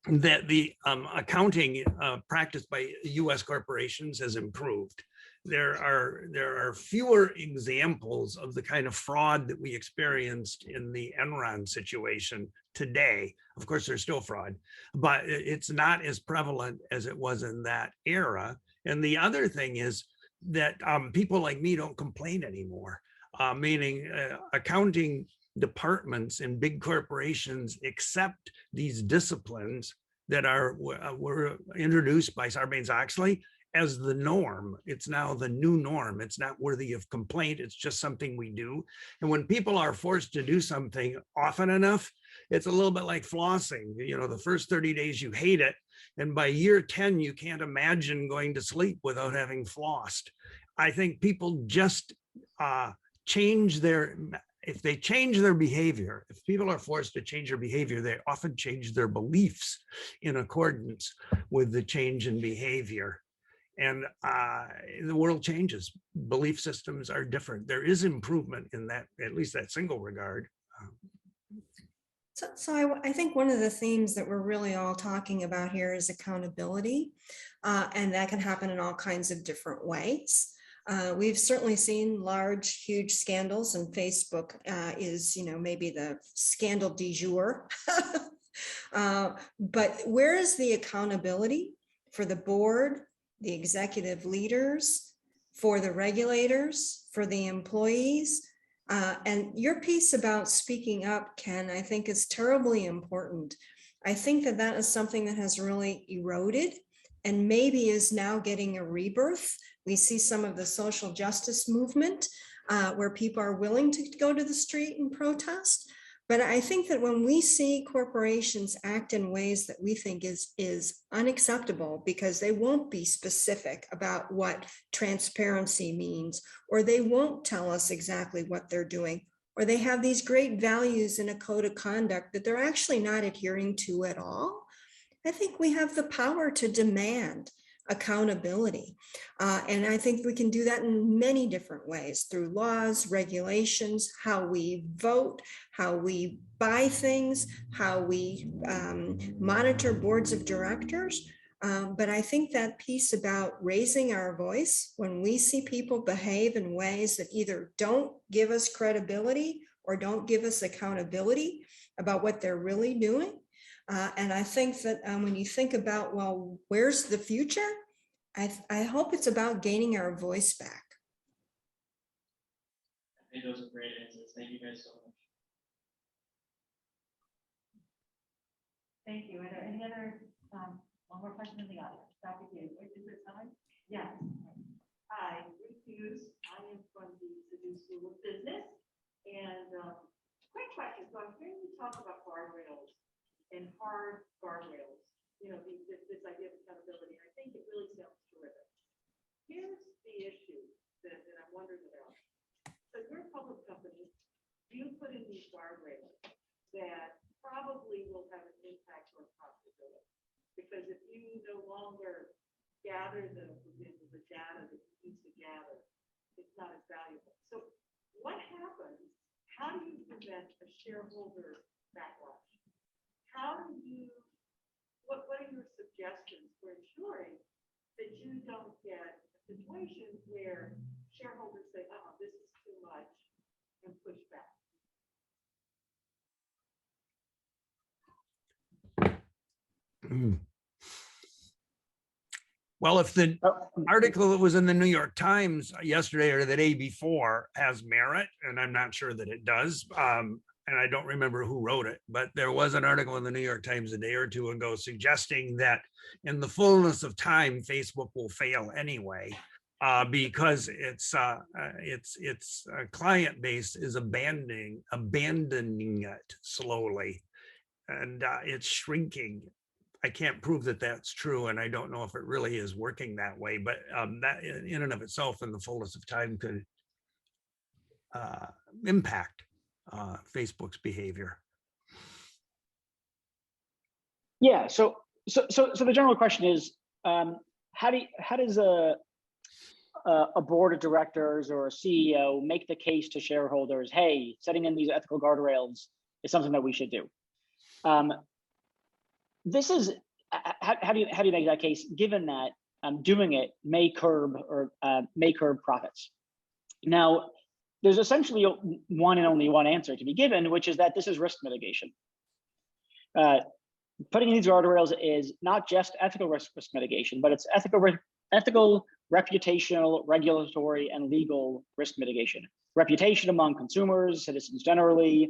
that the accounting practiced by US corporations has improved. There are fewer examples of the kind of fraud that we experienced in the Enron situation today. Of course, there's still fraud, but it's not as prevalent as it was in that era. And the other thing is that people like me don't complain anymore, meaning accounting departments in big corporations accept these disciplines that were introduced by Sarbanes-Oxley as the norm. It's now the new norm. It's not worthy of complaint. It's just something we do. And when people are forced to do something often enough, it's a little bit like flossing. The first 30 days you hate it. And by year 10, you can't imagine going to sleep without having flossed. I think people just if they change their behavior, if people are forced to change their behavior, they often change their beliefs in accordance with the change in behavior. And the world changes. Belief systems are different. There is improvement in that, at least that single regard. So I think one of the themes that we're really all talking about here is accountability, and that can happen in all kinds of different ways. We've certainly seen huge scandals, and Facebook is, maybe the scandal du jour. But where is the accountability for the board, the executive leaders, for the regulators, for the employees? And your piece about speaking up, Ken, I think is terribly important. I think that is something that has really eroded and maybe is now getting a rebirth. We see some of the social justice movement where people are willing to go to the street and protest. But I think that when we see corporations act in ways that we think is unacceptable because they won't be specific about what transparency means, or they won't tell us exactly what they're doing, or they have these great values in a code of conduct that they're actually not adhering to at all, I think we have the power to demand accountability. And I think we can do that in many different ways, through laws, regulations, how we vote, how we buy things, how we monitor boards of directors. But I think that piece about raising our voice when we see people behave in ways that either don't give us credibility or don't give us accountability about what they're really doing. And I think that when you think about, well, where's the future? I hope it's about gaining our voice back. I think those are great answers. Thank you guys so much. Thank you. Are there any other, one more question in the audience? Dr. Hughes, is it time? Yes. Hi, Ruth Hughes. I am from the Sidhu School of Business. And quick question. So I'm hearing you talk about guardrails and hard guardrails, you know, this idea of accountability. I think it really sounds terrific. Here's the issue that I'm wondering about. So you're a public company. You put in these guardrails that probably will have an impact on profitability. Because if you no longer gather the data that you need to gather, it's not as valuable. So what happens? How do you prevent a shareholder backlash? How do you, what are your suggestions for ensuring that you don't get a situation where shareholders say, oh, this is too much, and push back? Well, if the article that was in the New York Times yesterday or the day before has merit, and I'm not sure that it does, and I don't remember who wrote it, but there was an article in the New York Times a day or two ago suggesting that in the fullness of time, Facebook will fail anyway, because its client base is abandoning it slowly, and it's shrinking. I can't prove that that's true, and I don't know if it really is working that way, but that in and of itself, in the fullness of time, could impact Facebook's behavior. Yeah. So the general question is, how does a board of directors or a CEO make the case to shareholders, hey, setting in these ethical guardrails is something that we should do? This is how do you make that case, given that doing it may curb profits? Now, there's essentially one and only one answer to be given, which is that this is risk mitigation. Putting in these guardrails is not just ethical risk mitigation, but it's ethical, reputational, regulatory, and legal risk mitigation. Reputation among consumers, citizens generally,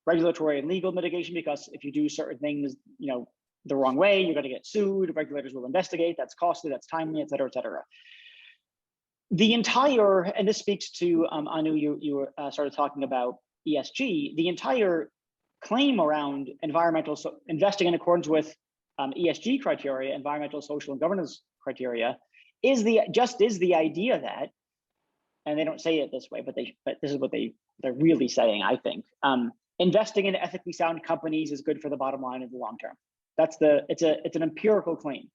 regulatory and legal mitigation, because if you do certain things, you know, the wrong way, you're going to get sued. Regulators will investigate. That's costly. That's timely, et cetera, et cetera. The entire, and this speaks to Anu, you started talking about ESG. The entire claim around investing in accordance with ESG criteria, environmental, social, and governance criteria, is the idea that, and they don't say it this way, but this is what they're really saying, I think. Investing in ethically sound companies is good for the bottom line in the long term. It's an empirical claim.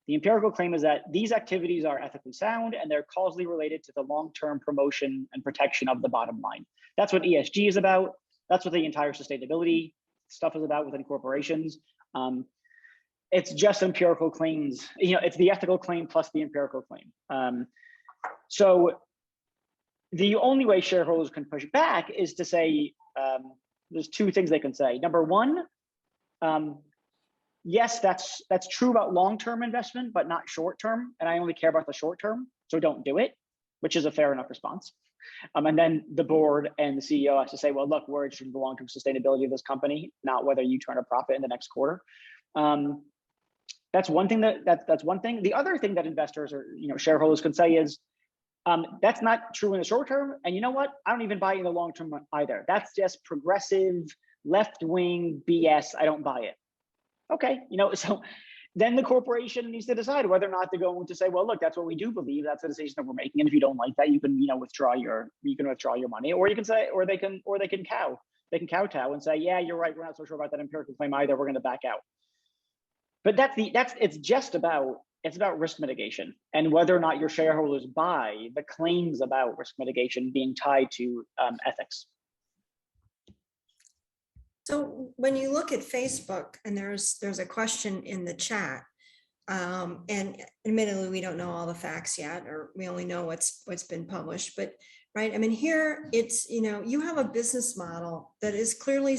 The empirical claim is that these activities are ethically sound and they're causally related to the long-term promotion and protection of the bottom line. That's what ESG is about. That's what the entire sustainability stuff is about within corporations. It's just empirical claims. You know, it's the ethical claim plus the empirical claim. So the only way shareholders can push back is to say, there's two things they can say. Number one, yes, that's true about long-term investment, but not short-term. And I only care about the short-term, so don't do it, which is a fair enough response. And then the board and the CEO has to say, well, look, we're interested in the long-term sustainability of this company, not whether you turn a profit in the next quarter. That's one thing that's one thing. The other thing that investors or shareholders can say is, that's not true in the short term. And you know what? I don't even buy it in the long term either. That's just progressive left-wing BS. I don't buy it. Okay, so then the corporation needs to decide whether or not they're going to say, well, look, that's what we do believe. That's the decision that we're making. And if you don't like that, you can withdraw your money, or you can say, or they can kowtow and say, yeah, you're right. We're not so sure about that empirical claim either. We're going to back out. But it's just about it's about risk mitigation and whether or not your shareholders buy the claims about risk mitigation being tied to ethics. So when you look at Facebook, and there's a question in the chat, and admittedly, we don't know all the facts yet, or we only know what's been published, but right, I mean, here it's, you have a business model that is clearly,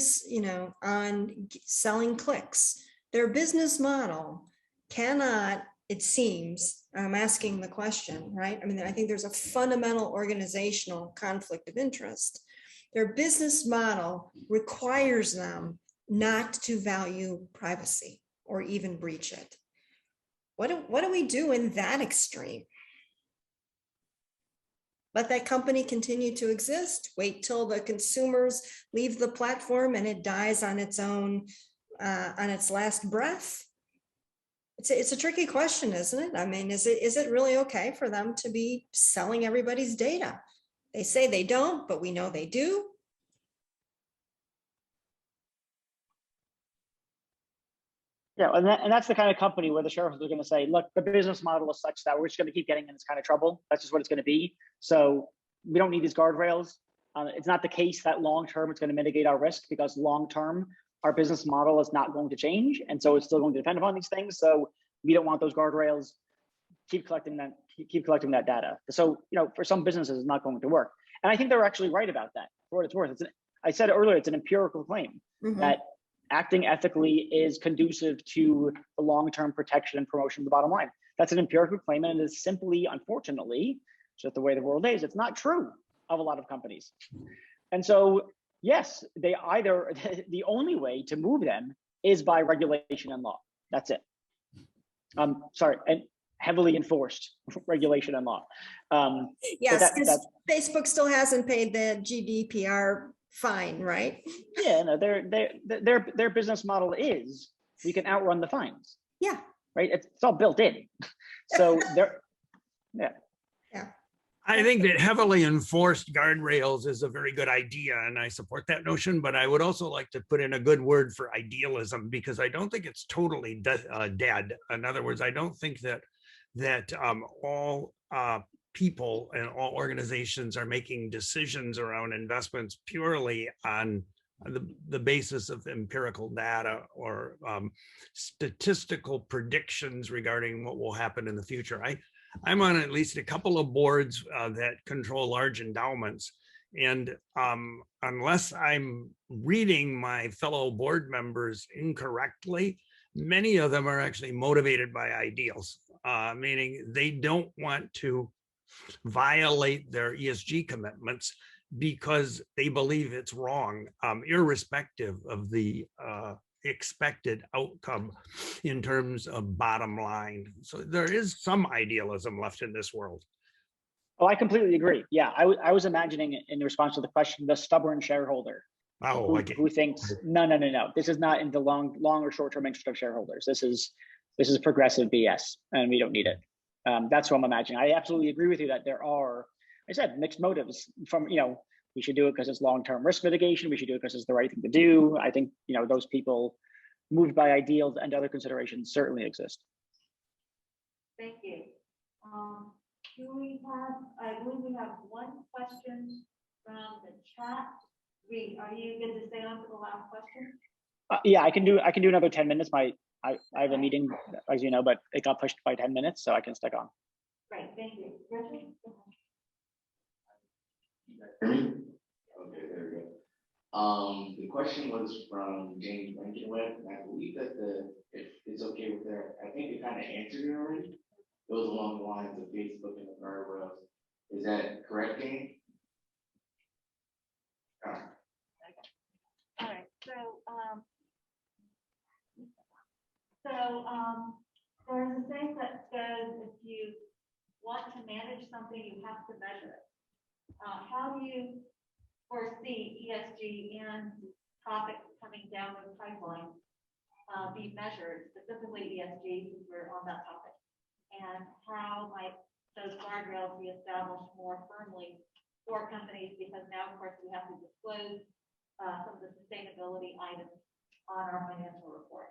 on selling clicks. Their business model cannot, it seems, I'm asking the question, right? I mean, I think there's a fundamental organizational conflict of interest. Their business model requires them not to value privacy or even breach it. What do we do in that extreme? Let that company continue to exist, wait till the consumers leave the platform and it dies on its own, on its last breath? It's a tricky question, isn't it? I mean, is it really okay for them to be selling everybody's data? They say they don't, but we know they do. Yeah, and that's the kind of company where the shareholders are going to say, look, the business model is such that we're just going to keep getting in this kind of trouble. That's just what it's going to be. So we don't need these guardrails. It's not the case that long-term it's going to mitigate our risk, because long-term our business model is not going to change. And so it's still going to depend upon these things. So we don't want those guardrails. Keep collecting that data. So, for some businesses, it's not going to work. And I think they're actually right about that, for what it's worth. I said earlier, it's an empirical claim that acting ethically is conducive to the long-term protection and promotion of the bottom line. That's an empirical claim, and it is simply, unfortunately, just the way the world is, it's not true of a lot of companies. And so, yes, the only way to move them is by regulation and law. That's it. And heavily enforced regulation and law. Yes, because Facebook still hasn't paid the GDPR fine, right? Yeah, no, their business model is we can outrun the fines. Yeah. Right. It's all built in. So yeah. I think that heavily enforced guardrails is a very good idea, and I support that notion, but I would also like to put in a good word for idealism, because I don't think it's totally dead. In other words, I don't think that all people and all organizations are making decisions around investments purely on the basis of empirical data or statistical predictions regarding what will happen in the future. I'm on at least a couple of boards that control large endowments. And unless I'm reading my fellow board members incorrectly, many of them are actually motivated by ideals, meaning they don't want to violate their ESG commitments because they believe it's wrong, irrespective of the expected outcome in terms of bottom line. So there is some idealism left in this world. Oh, I completely agree. Yeah, I was imagining in response to the question, the stubborn shareholder who thinks, no, this is not in the long or short-term interest of shareholders. This is progressive BS, and we don't need it. That's what I'm imagining. I absolutely agree with you that there are, I said, mixed motives from, we should do it because it's long-term risk mitigation. We should do it because it's the right thing to do. I think, those people moved by ideals and other considerations certainly exist. Thank you. I believe we have one question from the chat. Reed, are you good to stay on for the last question? Yeah, I can do another 10 minutes. I have a meeting, as you know, but it got pushed by 10 minutes, so I can stick on. Great, thank you. Richard? Hear me? Okay, there we go. The question was from James Blankenweb, and I believe that if it's okay with that, I think it kind of answered it already. It was along the lines of Facebook and the guardrails. Is that correct, James? All right. All right, so there's a saying that says if you want to manage something, you have to measure it. How do you foresee ESG and topics coming down the pipeline be measured, specifically ESG, since we're on that topic? And how might those guardrails be established more firmly for companies? Because now, of course, we have to disclose some of the sustainability items on our financial report.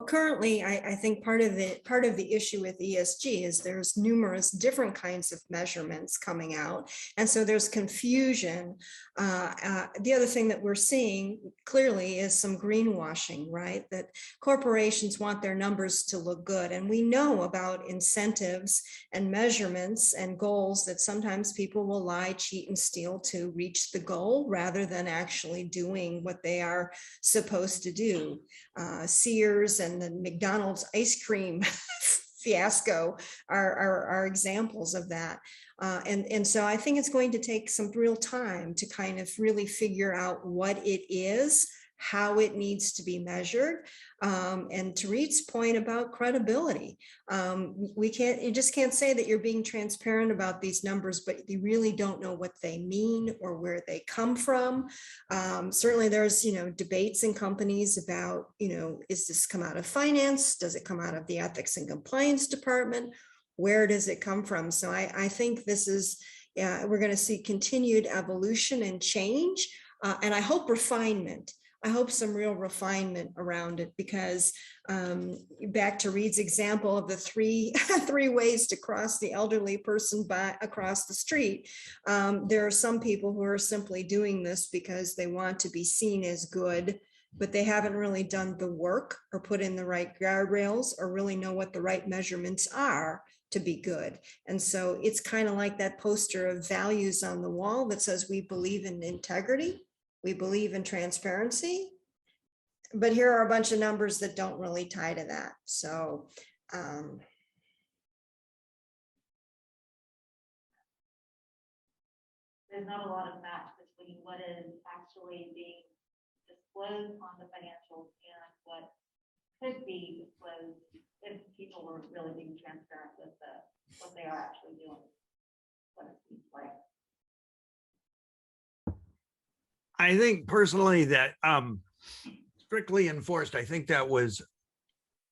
Currently, I think part of the issue with ESG is there's numerous different kinds of measurements coming out. And so there's confusion. The other thing that we're seeing clearly is some greenwashing, right? That corporations want their numbers to look good. And we know about incentives and measurements and goals that sometimes people will lie, cheat, and steal to reach the goal rather than actually doing what they are supposed to do. Sears and the McDonald's ice cream fiasco are examples of that. And so I think it's going to take some real time to kind of really figure out what it is, how it needs to be measured. And to Reed's point about credibility, you just can't say that you're being transparent about these numbers, but you really don't know what they mean or where they come from. Certainly there's, debates in companies about, is this come out of finance? Does it come out of the ethics and compliance department? Where does it come from? So I think this is, we're going to see continued evolution and change. And I hope refinement. I hope some real refinement around it, because back to Reed's example of the three ways to cross the elderly person across the street. There are some people who are simply doing this because they want to be seen as good, but they haven't really done the work or put in the right guardrails or really know what the right measurements are to be good. And so it's kind of like that poster of values on the wall that says we believe in integrity. We believe in transparency, but here are a bunch of numbers that don't really tie to that. So there's not a lot of match between what is actually being disclosed on the financials and what could be disclosed if people were really being transparent with what they are actually doing. What it seems like. I think personally that strictly enforced, I think that was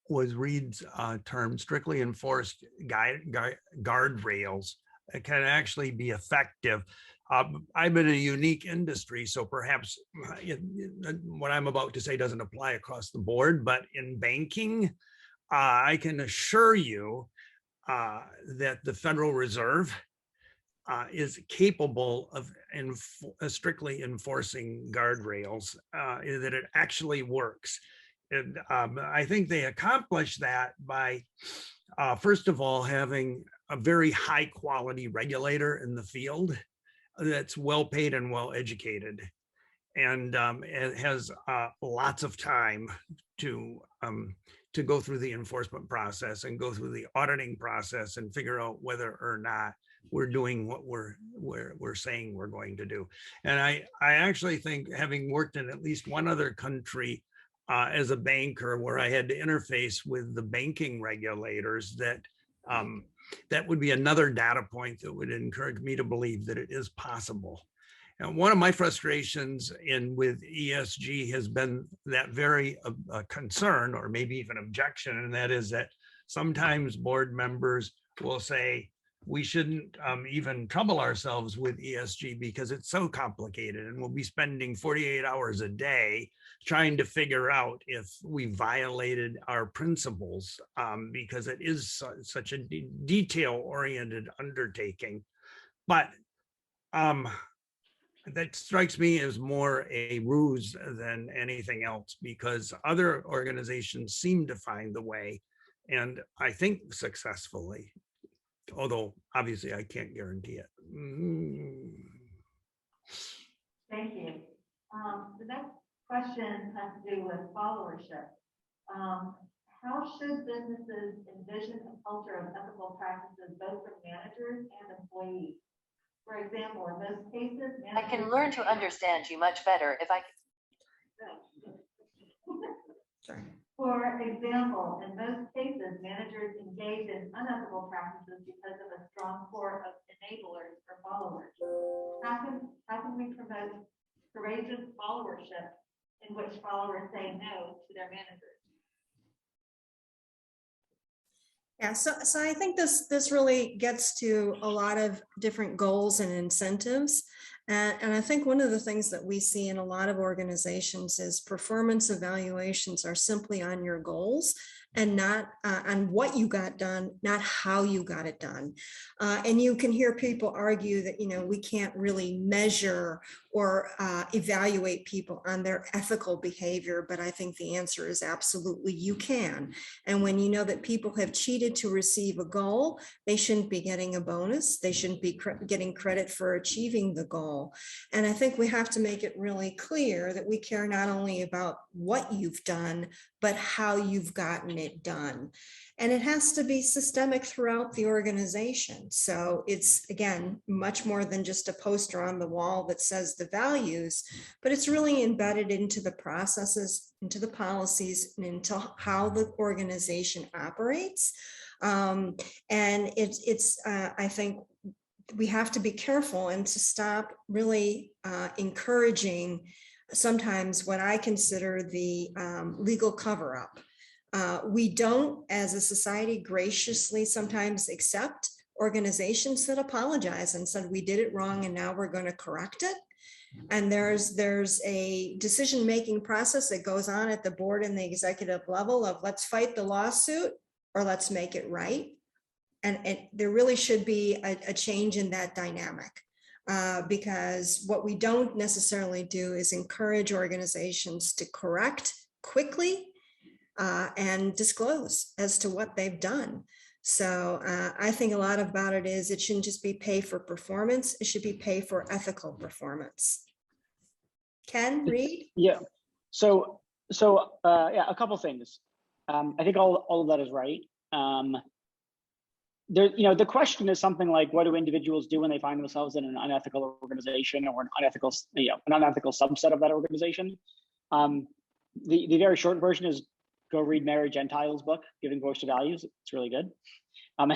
Reed's term, strictly enforced guardrails can actually be effective. I'm in a unique industry, so perhaps what I'm about to say doesn't apply across the board, but in banking, I can assure you that the Federal Reserve is capable of strictly enforcing guardrails, that it actually works. And I think they accomplish that by, first of all, having a very high quality regulator in the field that's well paid and well educated. And it has lots of time to go through the enforcement process and go through the auditing process and figure out whether or not we're doing what we're saying we're going to do. And I actually think, having worked in at least one other country as a banker where I had to interface with the banking regulators, that that would be another data point that would encourage me to believe that it is possible. And one of my frustrations with ESG has been that very concern, or maybe even objection, and that is that sometimes board members will say, we shouldn't even trouble ourselves with ESG because it's so complicated, and we'll be spending 48 hours a day trying to figure out if we violated our principles, because it is such a detail-oriented undertaking. But that strikes me as more a ruse than anything else, because other organizations seem to find the way, and I think successfully, although obviously I can't guarantee it. Thank you. The next question has to do with followership. How should businesses envision a culture of ethical practices both from managers and employees? For example, in most cases, I can learn to understand you much better if I. sorry. For example, in most cases, managers engage in unethical practices because of a strong core of enablers or followers. How can we promote courageous followership in which followers say no to their managers? Yeah, so I think this really gets to a lot of different goals and incentives. And I think one of the things that we see in a lot of organizations is performance evaluations are simply on your goals and not on what you got done, not how you got it done. And you can hear people argue that, we can't really measure or evaluate people on their ethical behavior, but I think the answer is absolutely you can. And when you know that people have cheated to receive a goal, they shouldn't be getting a bonus. They shouldn't be getting credit for achieving the goal. And I think we have to make it really clear that we care not only about what you've done, but how you've gotten it done. And it has to be systemic throughout the organization. So it's, again, much more than just a poster on the wall that says the values, but it's really embedded into the processes, into the policies, and into how the organization operates. And it's I think we have to be careful and to stop really encouraging sometimes what I consider the legal cover-up. We don't, as a society, graciously sometimes accept organizations that apologize and said, we did it wrong and now we're going to correct it. And there's a decision-making process that goes on at the board and the executive level of let's fight the lawsuit or let's make it right. And there really should be a change in that dynamic. Because what we don't necessarily do is encourage organizations to correct quickly and disclose as to what they've done. So I think a lot about it is it shouldn't just be pay for performance, it should be pay for ethical performance. Ken, Reed? Yeah. So yeah, a couple things. I think all of that is right. The question is something like, what do individuals do when they find themselves in an unethical organization or an unethical subset of that organization? The very short version is go read Mary Gentile's book, Giving Voice to Values. It's really good. And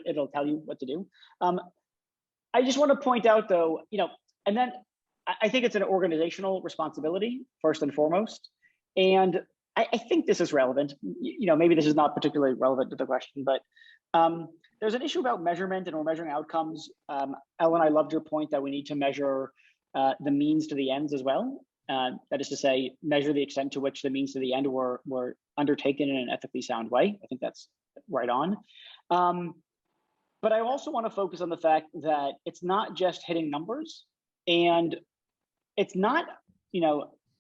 it'll tell you what to do. I just want to point out though, and then I think it's an organizational responsibility first and foremost. And I think this is relevant. Maybe this is not particularly relevant to the question, but there's an issue about measurement and we're measuring outcomes. Ellen, I loved your point that we need to measure the means to the ends as well. That is to say, measure the extent to which the means to the end were undertaken in an ethically sound way. I think that's right on. But I also want to focus on the fact that it's not just hitting numbers, and it's not,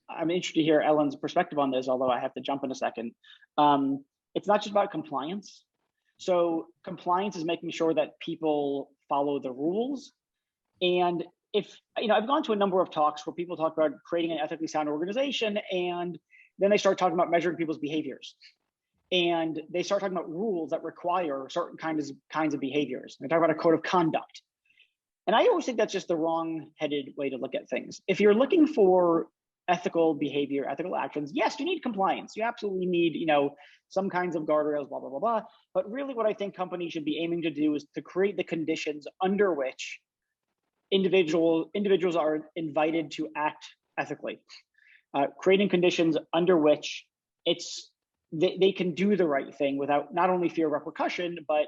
I'm interested to hear Ellen's perspective on this, although I have to jump in a second. It's not just about compliance. So compliance is making sure that people follow the rules. And if, I've gone to a number of talks where people talk about creating an ethically sound organization, and then they start talking about measuring people's behaviors. And they start talking about rules that require certain kinds of behaviors. They talk about a code of conduct. And I always think that's just the wrong-headed way to look at things. If you're looking for ethical behavior, ethical actions, yes, you need compliance. You absolutely need, some kinds of guardrails, blah, blah, blah, blah. But really what I think companies should be aiming to do is to create the conditions under which individuals are invited to act ethically. Creating conditions under which they can do the right thing without not only fear of repercussion, but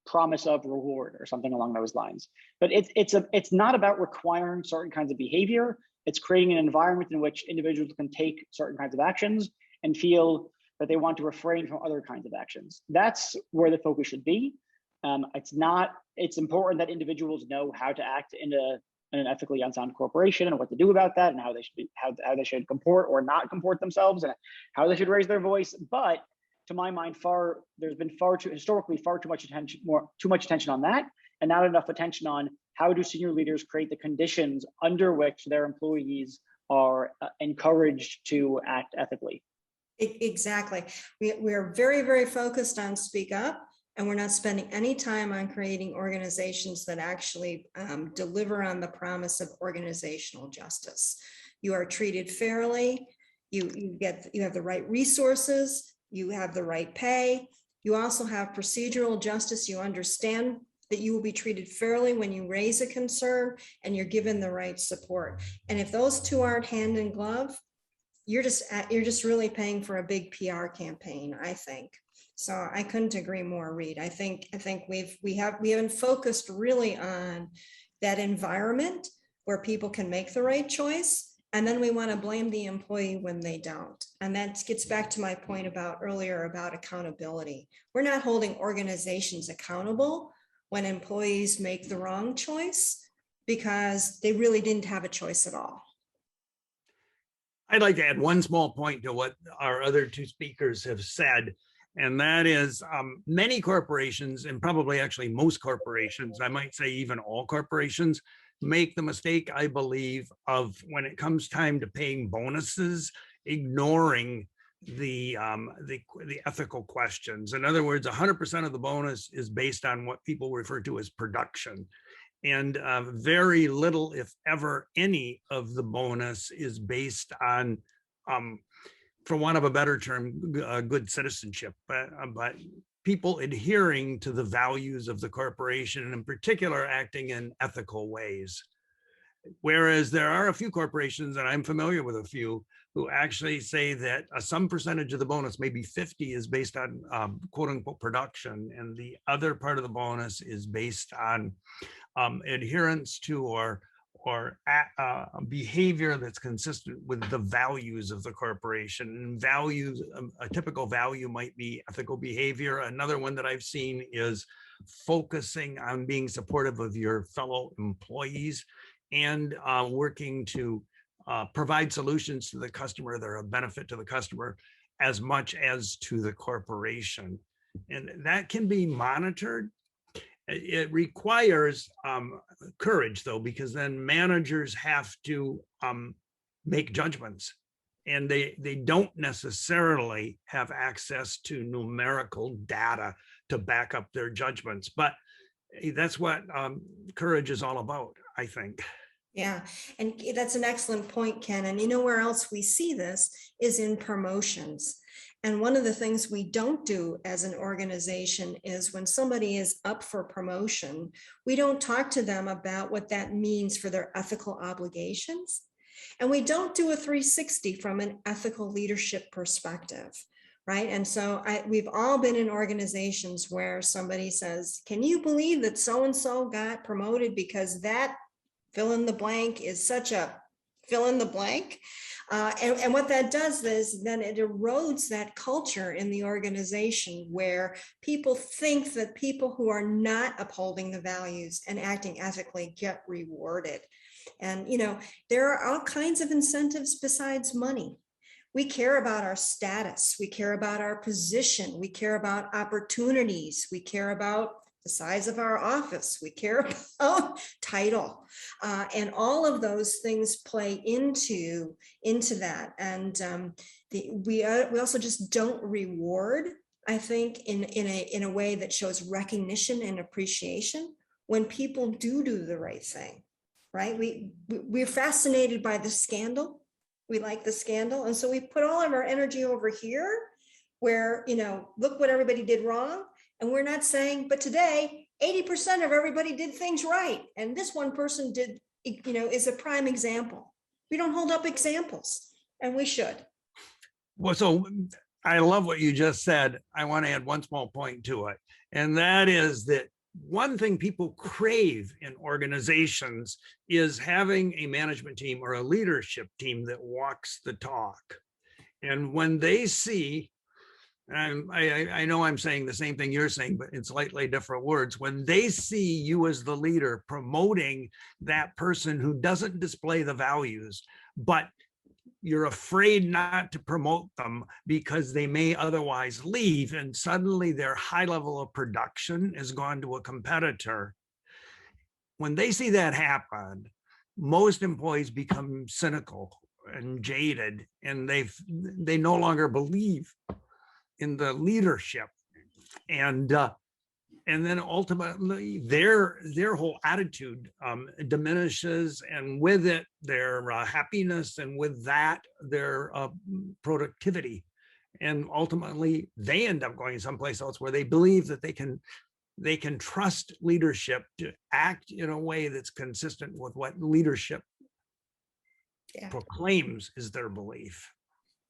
promise of reward or something along those lines. But it's not about requiring certain kinds of behavior. It's creating an environment in which individuals can take certain kinds of actions and feel that they want to refrain from other kinds of actions. That's where the focus should be. It's important that individuals know how to act in an ethically unsound corporation and what to do about that, and how they should comport or not comport themselves, and how they should raise their voice. But to my mind, there's been historically far too much attention on that, and not enough attention on how do senior leaders create the conditions under which their employees are encouraged to act ethically. Exactly. We are very, very focused on speak up, and we're not spending any time on creating organizations that actually deliver on the promise of organizational justice. You are treated fairly. You have the right resources. You have the right pay. You also have procedural justice. You understand that you will be treated fairly when you raise a concern, and you're given the right support. And if those two aren't hand in glove, you're just really paying for a big PR campaign, I think. So I couldn't agree more, Reed. I think we haven't focused really on that environment where people can make the right choice. And then we want to blame the employee when they don't. And that gets back to my point about earlier about accountability. We're not holding organizations accountable when employees make the wrong choice because they really didn't have a choice at all. I'd like to add one small point to what our other two speakers have said. And that is many corporations, and probably actually most corporations, I might say even all corporations, make the mistake, I believe, of when it comes time to paying bonuses, ignoring the ethical questions. In other words, 100% of the bonus is based on what people refer to as production. And very little, if ever any, of the bonus is based on, for want of a better term, good citizenship, but people adhering to the values of the corporation, and in particular, acting in ethical ways. Whereas there are a few corporations, and I'm familiar with a few, who actually say that some percentage of the bonus, maybe 50, is based on quote unquote production, and the other part of the bonus is based on adherence to or behavior that's consistent with the values of the corporation. And values, a typical value might be ethical behavior. Another one that I've seen is focusing on being supportive of your fellow employees and working to provide solutions to the customer that are a benefit to the customer as much as to the corporation. And that can be monitored. It requires courage, though, because then managers have to make judgments, and they don't necessarily have access to numerical data to back up their judgments. But that's what courage is all about, I think. Yeah, and that's an excellent point, Ken. And you know where else we see this is in promotions. And one of the things we don't do as an organization is when somebody is up for promotion, we don't talk to them about what that means for their ethical obligations. And we don't do a 360 from an ethical leadership perspective, right? And so we've all been in organizations where somebody says, can you believe that so-and-so got promoted because that fill in the blank is such a fill in the blank. And what that does is then it erodes that culture in the organization where people think that people who are not upholding the values and acting ethically get rewarded. And, you know, there are all kinds of incentives besides money. We care about our status. We care about our position. We care about opportunities. We care about the size of our office. We care about title. And all of those things play into that. And we also just don't reward, I think, in a way that shows recognition and appreciation when people do the right thing, right? We're fascinated by the scandal. We like the scandal. And so we put all of our energy over here where, you know, look what everybody did wrong. And we're not saying, but today, 80% of everybody did things right. And this one person did, you know, is a prime example. We don't hold up examples, and we should. Well, so I love what you just said. I want to add one small point to it. And that is that one thing people crave in organizations is having a management team or a leadership team that walks the talk. And when they see, I know I'm saying the same thing you're saying, but in slightly different words. When they see you as the leader promoting that person who doesn't display the values, but you're afraid not to promote them because they may otherwise leave, and suddenly their high level of production has gone to a competitor. When they see that happen, most employees become cynical and jaded, and they no longer believe in the leadership, and then ultimately their whole attitude diminishes, and with it their happiness, and with that their productivity, and ultimately they end up going someplace else where they believe that they can trust leadership to act in a way that's consistent with what leadership proclaims is their belief.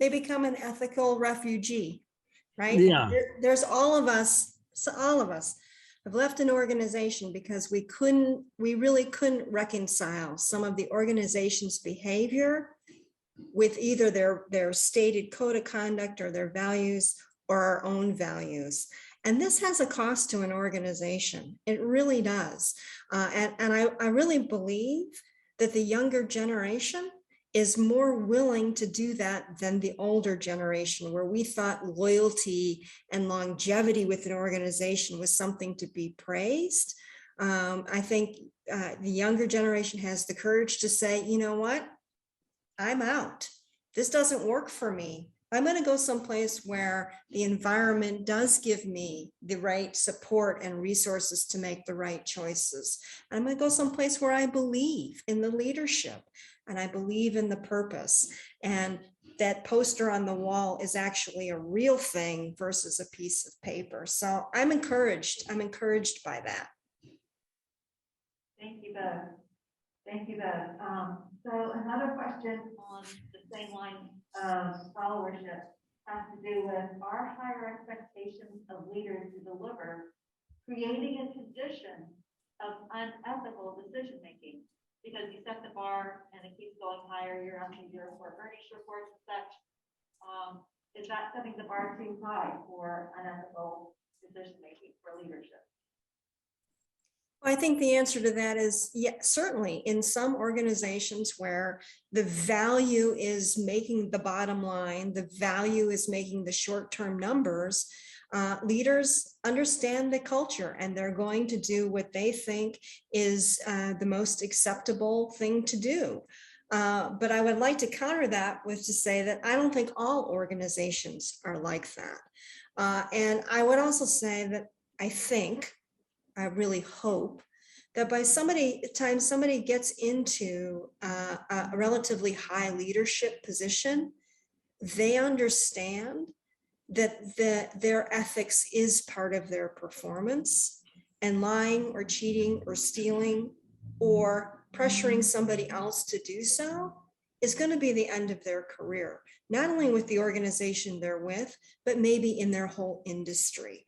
They become an ethical refugee. Right? Yeah. There's all of us. I've left an organization because we really couldn't reconcile some of the organization's behavior with either their stated code of conduct or their values or our own values. And this has a cost to an organization. It really does. And I really believe that the younger generation is more willing to do that than the older generation, where we thought loyalty and longevity with an organization was something to be praised. I think the younger generation has the courage to say, you know what? I'm out. This doesn't work for me. I'm going to go someplace where the environment does give me the right support and resources to make the right choices. I'm going to go someplace where I believe in the leadership and I believe in the purpose. And that poster on the wall is actually a real thing versus a piece of paper. So I'm encouraged. I'm encouraged by that. Thank you, Beth. Thank you, Beth. So another question on the same line of followership has to do with our higher expectations of leaders to deliver, creating a condition of unethical decision-making, because you set the bar and it keeps going higher year after year for earnings reports and such. Is that setting the bar too high for unethical decision-making for leadership? I think the answer to that is yes, certainly in some organizations where the value is making the bottom line, the value is making the short-term numbers, leaders understand the culture and they're going to do what they think is the most acceptable thing to do. But I would like to counter that with to say that I don't think all organizations are like that. And I would also say that I really hope that by time somebody gets into a relatively high leadership position, they understand that their ethics is part of their performance, and lying or cheating or stealing or pressuring somebody else to do so is going to be the end of their career, not only with the organization they're with, but maybe in their whole industry.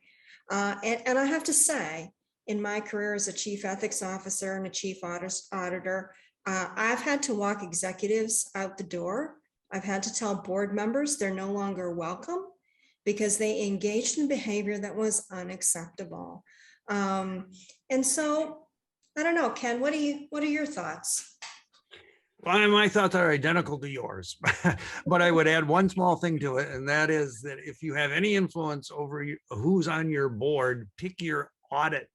And I have to say, in my career as a chief ethics officer and a chief auditor, I've had to walk executives out the door. I've had to tell board members they're no longer welcome because they engaged in behavior that was unacceptable. And so, I don't know, Ken, what are your thoughts? Well, my thoughts are identical to yours, but I would add one small thing to it, and that is that if you have any influence over who's on your board, pick your audit,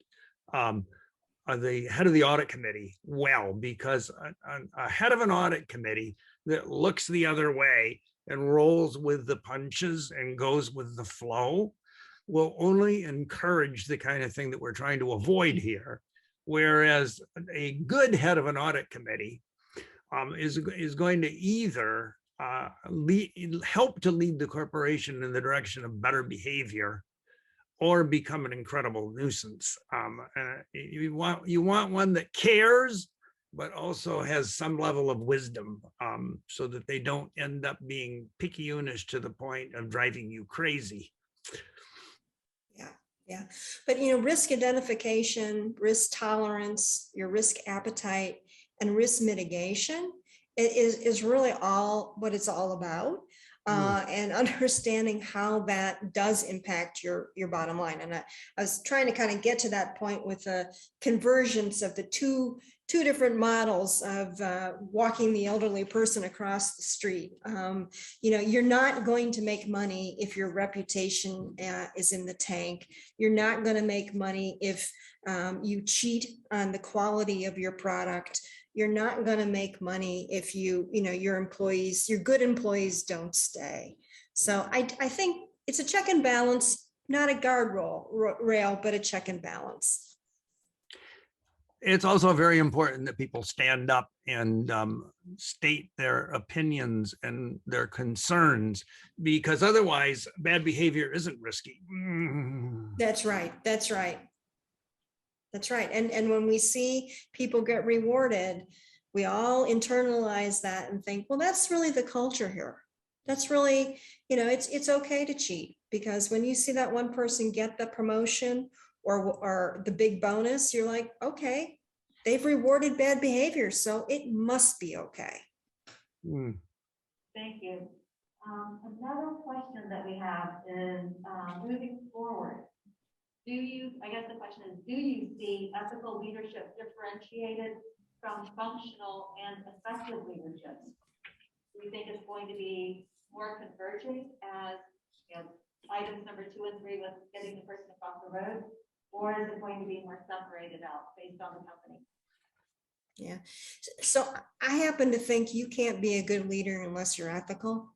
the head of the audit committee well, because a head of an audit committee that looks the other way and rolls with the punches and goes with the flow will only encourage the kind of thing that we're trying to avoid here. Whereas a good head of an audit committee is going to either help to lead the corporation in the direction of better behavior or become an incredible nuisance. You want one that cares, but also has some level of wisdom, so that they don't end up being picayunish to the point of driving you crazy. Yeah. But, risk identification, risk tolerance, your risk appetite, and risk mitigation is really all what it's all about. And understanding how that does impact your bottom line. And I was trying to kind of get to that point with the convergence of the two different models of walking the elderly person across the street. You're not going to make money if your reputation is in the tank. You're not going to make money if you cheat on the quality of your product. You're not going to make money if your good employees don't stay. So I think it's a check and balance, not a guardrail, but a check and balance. It's also very important that people stand up and state their opinions and their concerns, because otherwise bad behavior isn't risky. That's right. And when we see people get rewarded, we all internalize that and think, well, that's really the culture here. That's really, it's okay to cheat, because when you see that one person get the promotion or the big bonus, you're like, okay, they've rewarded bad behavior, so it must be okay. Hmm. Thank you. Another question that we have is, moving forward, I guess the question is, do you see ethical leadership differentiated from functional and effective leadership? Do you think it's going to be more converging as, items number 2 and 3 with getting the person across the road? Or is it going to be more separated out based on the company? Yeah. So I happen to think you can't be a good leader unless you're ethical.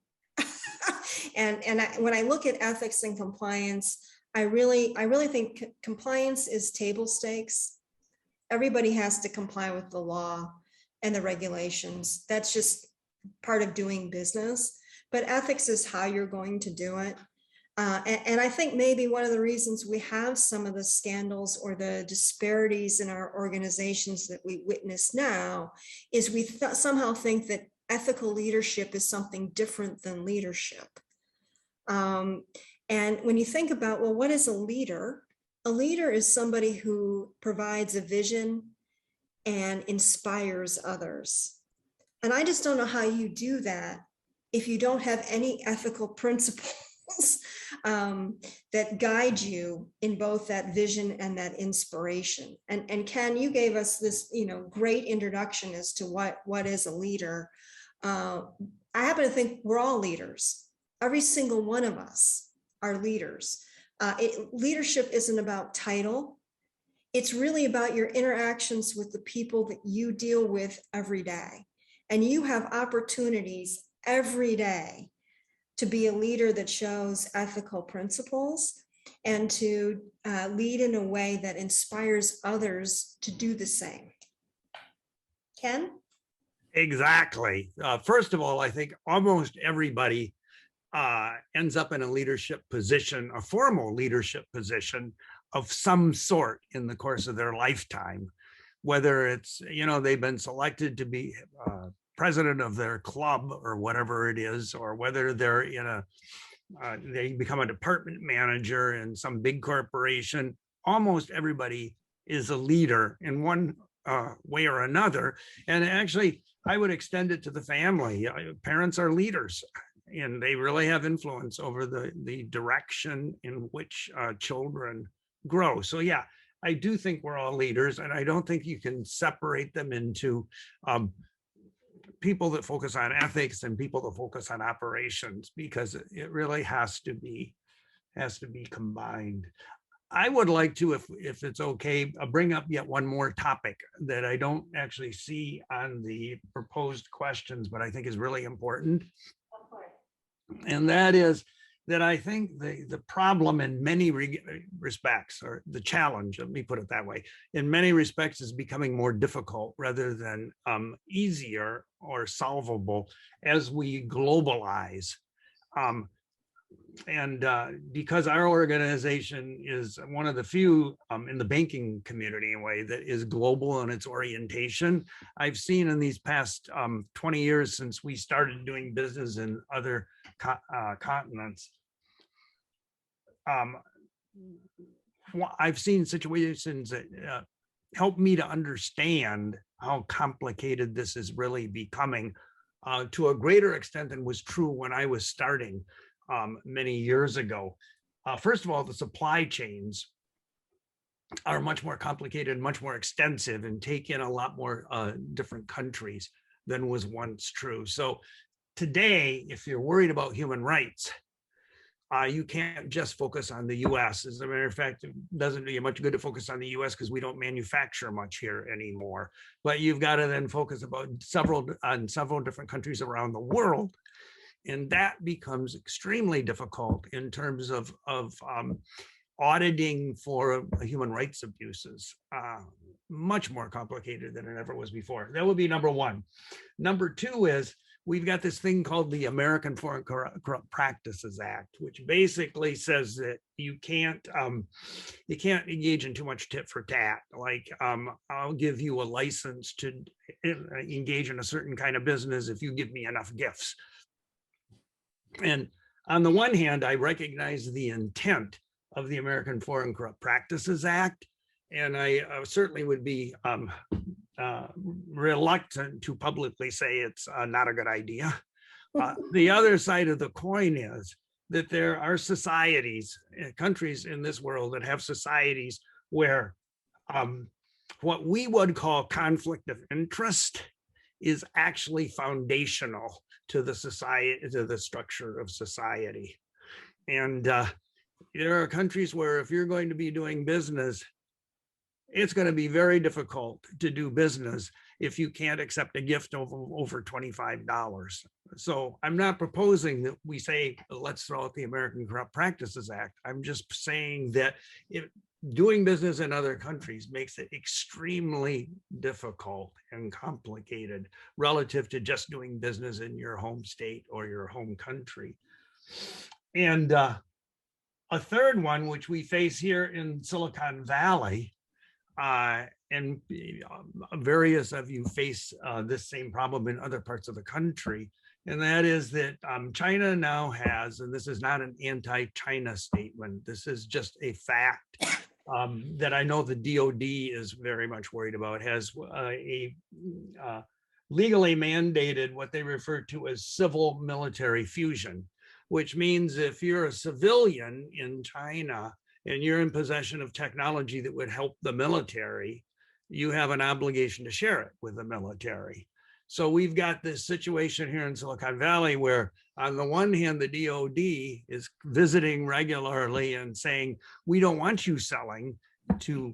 When I look at ethics and compliance, I really think compliance is table stakes. Everybody has to comply with the law and the regulations. That's just part of doing business. But ethics is how you're going to do it. And I think maybe one of the reasons we have some of the scandals or the disparities in our organizations that we witness now is we somehow think that ethical leadership is something different than leadership. And when you think about, well, what is a leader? A leader is somebody who provides a vision and inspires others. And I just don't know how you do that if you don't have any ethical principles that guide you in both that vision and that inspiration. And Ken, you gave us this, great introduction as to what is a leader. I happen to think we're all leaders. Every single one of us are leaders. Leadership isn't about title. It's really about your interactions with the people that you deal with every day. And you have opportunities every day to be a leader that shows ethical principles and to lead in a way that inspires others to do the same. Ken? Exactly. First of all, I think almost everybody ends up in a leadership position, a formal leadership position of some sort in the course of their lifetime, whether it's, they've been selected to be president of their club or whatever it is, or whether they're they become a department manager in some big corporation. Almost everybody is a leader in one way or another. And actually, I would extend it to the family. Parents are leaders, and they really have influence over the direction in which children grow. So yeah, I do think we're all leaders, and I don't think you can separate them into people that focus on ethics and people that focus on operations, because it really has to be combined. I would like to, if it's okay, bring up yet one more topic that I don't actually see on the proposed questions, but I think is really important. Of course. And that is that I think the problem in many respects, or the challenge, let me put it that way, in many respects is becoming more difficult rather than easier or solvable as we globalize. And because our organization is one of the few in the banking community anyway that is global in its orientation, I've seen in these past 20 years since we started doing business in other continents, I've seen situations that help me to understand how complicated this is really becoming to a greater extent than was true when I was starting many years ago. First of all, the supply chains are much more complicated, much more extensive, and take in a lot more different countries than was once true. So today, if you're worried about human rights, you can't just focus on the US. As a matter of fact, it doesn't do you much good to focus on the US because we don't manufacture much here anymore. But you've got to then focus on several different countries around the world. And that becomes extremely difficult in terms of auditing for human rights abuses. Much more complicated than it ever was before. That would be number one. Number two is we've got this thing called the American Foreign Corrupt Practices Act, which basically says that you can't engage in too much tit for tat. Like I'll give you a license to engage in a certain kind of business if you give me enough gifts. And on the one hand, I recognize the intent of the American Foreign Corrupt Practices Act. And I certainly would be reluctant to publicly say it's not a good idea. The other side of the coin is that there are societies, countries in this world that have societies where what we would call conflict of interest is actually foundational to the society, to the structure of society. And there are countries where if you're going to be doing business, it's going to be very difficult to do business if you can't accept a gift of over $25. So I'm not proposing that we say, let's throw out the American Corrupt Practices Act. I'm just saying that doing business in other countries makes it extremely difficult and complicated relative to just doing business in your home state or your home country. And a third one, which we face here in Silicon Valley, and various of you face this same problem in other parts of the country. And that is that China now has, and this is not an anti-China statement, this is just a fact that I know the DOD is very much worried about, has a legally mandated what they refer to as civil military fusion, which means if you're a civilian in China and you're in possession of technology that would help the military, you have an obligation to share it with the military. So we've got this situation here in Silicon Valley where on the one hand, the DOD is visiting regularly and saying, we don't want you selling to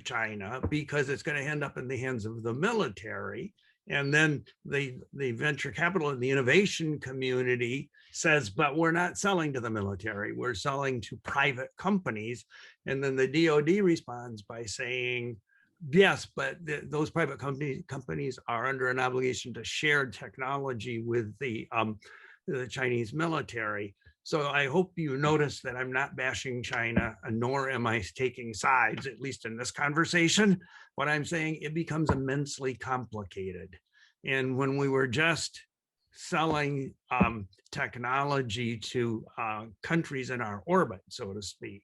China because it's going to end up in the hands of the military. And then the venture capital and the innovation community says, but we're not selling to the military, we're selling to private companies. And then the DOD responds by saying, yes, but those private companies are under an obligation to share technology with the Chinese military. So I hope you notice that I'm not bashing China, nor am I taking sides, at least in this conversation. What I'm saying, it becomes immensely complicated. And when we were just selling technology to countries in our orbit, so to speak,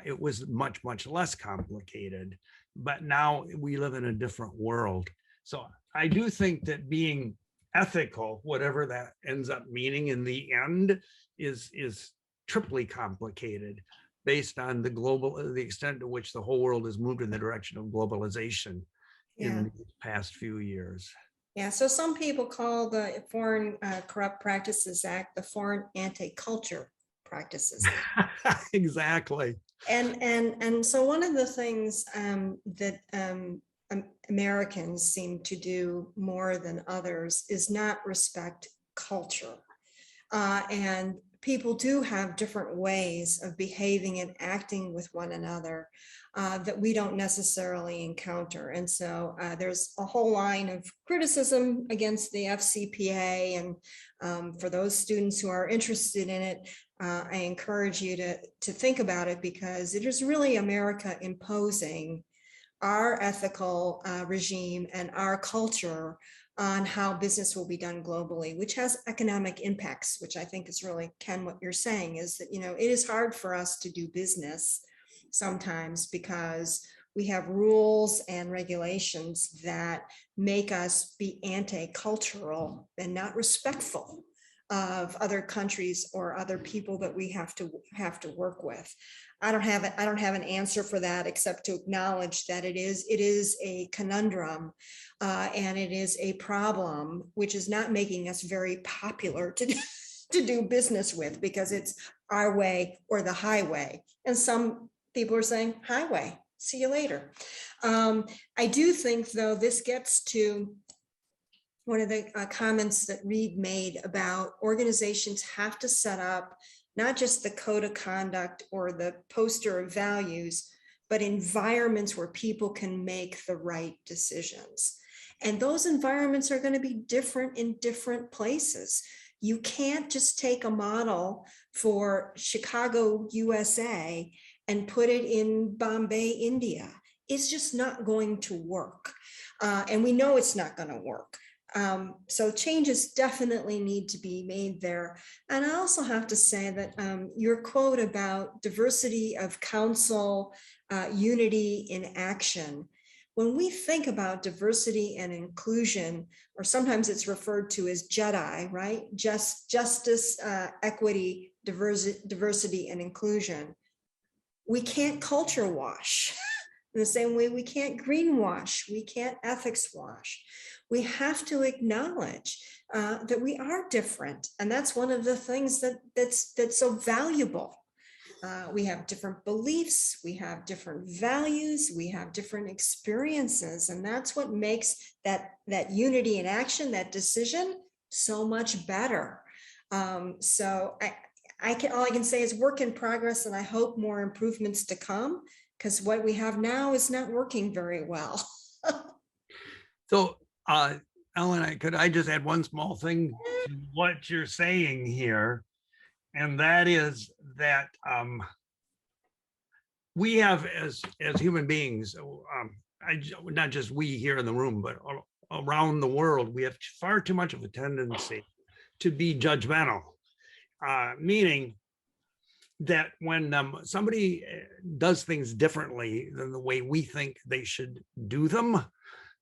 it was much, much less complicated. But now we live in a different world. So I do think that being ethical, whatever that ends up meaning in the end, is triply complicated based on the extent to which the whole world has moved in the direction of globalization in the past few years. Yeah, so some people call the Foreign Corrupt Practices Act the Foreign Anti-Culture Practices Act. Exactly. And so one of the things that Americans seem to do more than others is not respect culture. And people do have different ways of behaving and acting with one another that we don't necessarily encounter. And so there's a whole line of criticism against the FCPA. And for those students who are interested in it, I encourage you to think about it, because it is really America imposing our ethical regime and our culture on how business will be done globally, which has economic impacts, which I think is really, Ken, what you're saying is that, it is hard for us to do business sometimes because we have rules and regulations that make us be anti-cultural and not respectful of other countries or other people that we have to work with. I don't have an answer for that except to acknowledge that it is a conundrum and it is a problem which is not making us very popular to do business with, because it's our way or the highway. And some people are saying highway, see you later. I do think, though, this gets to one of the comments that Reed made about organizations have to set up not just the code of conduct or the poster of values, but environments where people can make the right decisions. And those environments are going to be different in different places. You can't just take a model for Chicago, USA, and put it in Bombay, India. It's just not going to work. And we know it's not going to work. So changes definitely need to be made there. And I also have to say that your quote about diversity of counsel, unity in action. When we think about diversity and inclusion, or sometimes it's referred to as JEDI, right? Justice, equity, diversity, and inclusion. We can't culture wash in the same way we can't greenwash, we can't ethics wash. We have to acknowledge that we are different. And that's one of the things that's so valuable. We have different beliefs, we have different values, we have different experiences. And that's what makes that unity in action, that decision, so much better. So all I can say is work in progress, and I hope more improvements to come, because what we have now is not working very well. So, Ellen, could I just add one small thing to what you're saying here? And that is that we have, as human beings, not just we here in the room, but around the world, we have far too much of a tendency to be judgmental, meaning that when somebody does things differently than the way we think they should do them,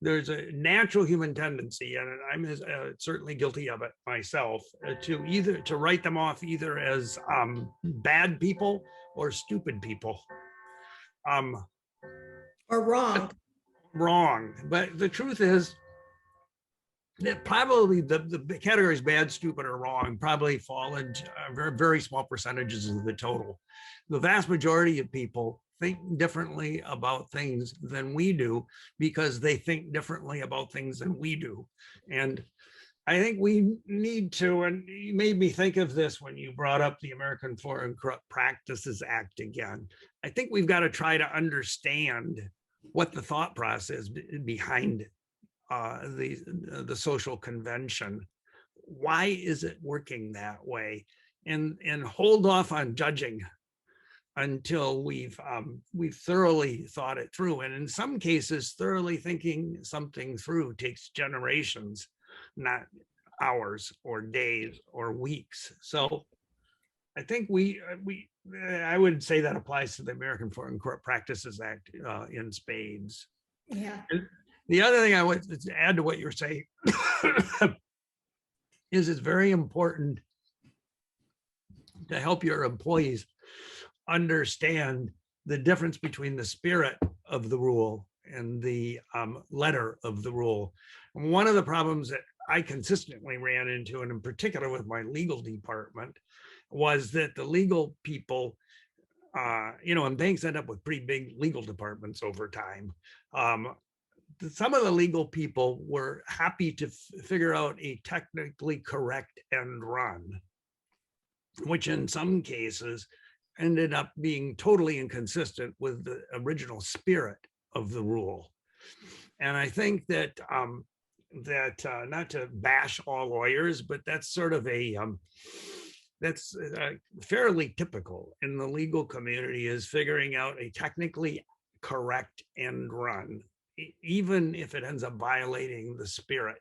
there's a natural human tendency, and I'm certainly guilty of it myself, to write them off either as bad people or stupid people. Or wrong. Wrong. But the truth is that probably the categories bad, stupid, or wrong probably fall into very, very small percentages of the total. The vast majority of people think differently about things than we do because they think differently about things than we do. And I think we need to, and you made me think of this when you brought up the American Foreign Corrupt Practices Act again. I think we've got to try to understand what the thought process behind the social convention. Why is it working that way? And hold off on judging until we've thoroughly thought it through. And in some cases, thoroughly thinking something through takes generations, not hours or days or weeks. So I think I would say that applies to the American Foreign Corrupt Practices Act in spades. Yeah. And the other thing I would add to what you're saying is it's very important to help your employees understand the difference between the spirit of the rule and the letter of the rule. And one of the problems that I consistently ran into, and in particular with my legal department, was that the legal people, and banks end up with pretty big legal departments over time. Some of the legal people were happy to figure out a technically correct end run, which in some cases ended up being totally inconsistent with the original spirit of the rule. And I think that not to bash all lawyers, but that's sort of that's fairly typical in the legal community, is figuring out a technically correct end run, even if it ends up violating the spirit.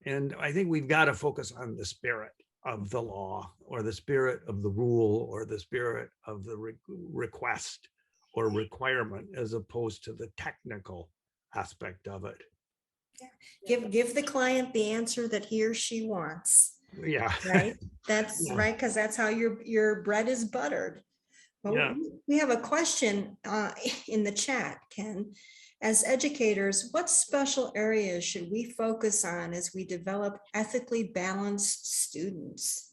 And I think we've got to focus on the spirit of the law, or the spirit of the rule, or the spirit of the request or requirement, as opposed to the technical aspect of it. Yeah. Give the client the answer that he or she wants. Yeah. Right. That's Yeah. right, because that's how your bread is buttered. But Yeah. we have a question in the chat, Ken. As educators, what special areas should we focus on as we develop ethically balanced students?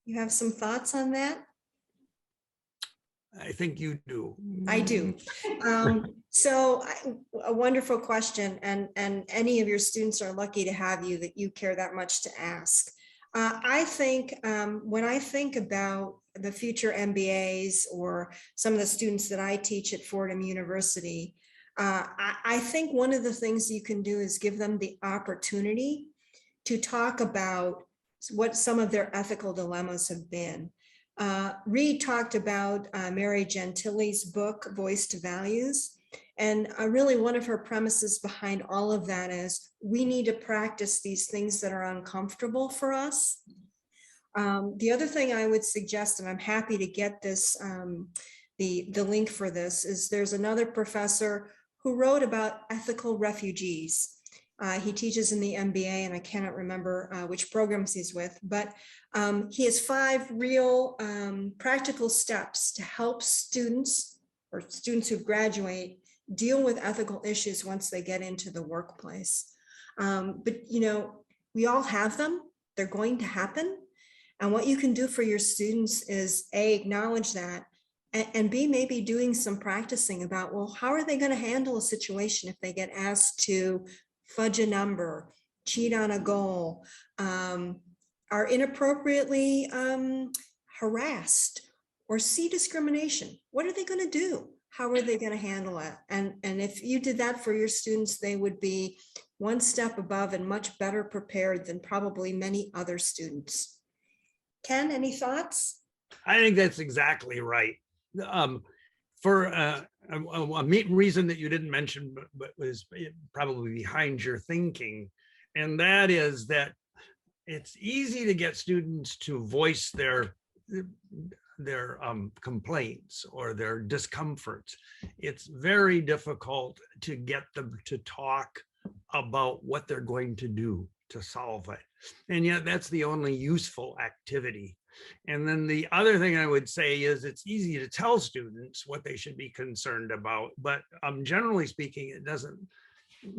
You have some thoughts on that? I think you do. I do. So a wonderful question, and any of your students are lucky to have you, that you care that much to ask. I think when I think about the future MBAs or some of the students that I teach at Fordham University, I think one of the things you can do is give them the opportunity to talk about what some of their ethical dilemmas have been. Reed talked about Mary Gentile's book, Voice to Values. And really one of her premises behind all of that is we need to practice these things that are uncomfortable for us. The other thing I would suggest, and I'm happy to get this, the link for this, is there's another professor who wrote about ethical refugees. He teaches in the MBA, and I cannot remember which programs he's with, but he has 5 real practical steps to help students or students who graduate deal with ethical issues once they get into the workplace. But you know, we all have them. They're going to happen. And what you can do for your students is A, acknowledge that, and B, maybe doing some practicing about, well, how are they going to handle a situation if they get asked to fudge a number, cheat on a goal, are inappropriately harassed, or see discrimination? What are they going to do? How are they going to handle it? And if you did that for your students, they would be one step above and much better prepared than probably many other students. Ken, any thoughts? I think that's exactly right. For a reason that you didn't mention, but was probably behind your thinking, and that is that it's easy to get students to voice their complaints or their discomforts. It's very difficult to get them to talk about what they're going to do to solve it. And yet that's the only useful activity. And then the other thing I would say is it's easy to tell students what they should be concerned about, but generally speaking, it doesn't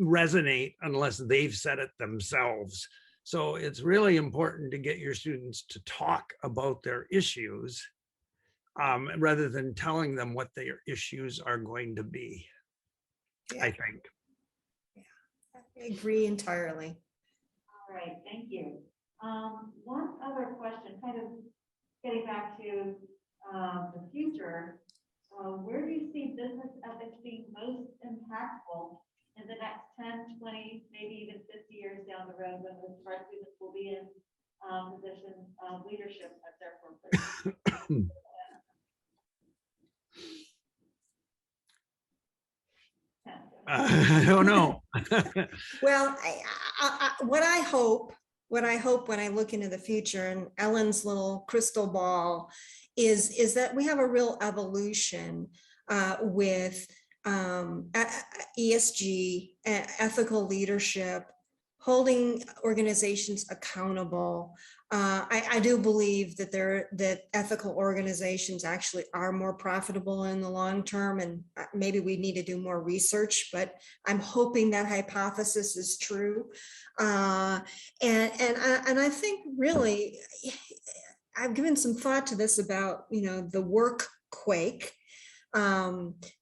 resonate unless they've said it themselves. So it's really important to get your students to talk about their issues rather than telling them what their issues are going to be, Yeah. I think. Yeah, I agree entirely. All right, thank you. One other question, kind of getting back to the future. Where do you see business ethics being most impactful in the next 10, 20, maybe even 50 years down the road when our students will be in positions of leadership at their corporation? I don't know. Well, what I hope when I look into the future, and Ellen's little crystal ball, is that we have a real evolution with ESG, ethical leadership, holding organizations accountable. I do believe that ethical organizations actually are more profitable in the long term, and maybe we need to do more research, but I'm hoping that hypothesis is true. And I think really, I've given some thought to this about, you know, the work quake,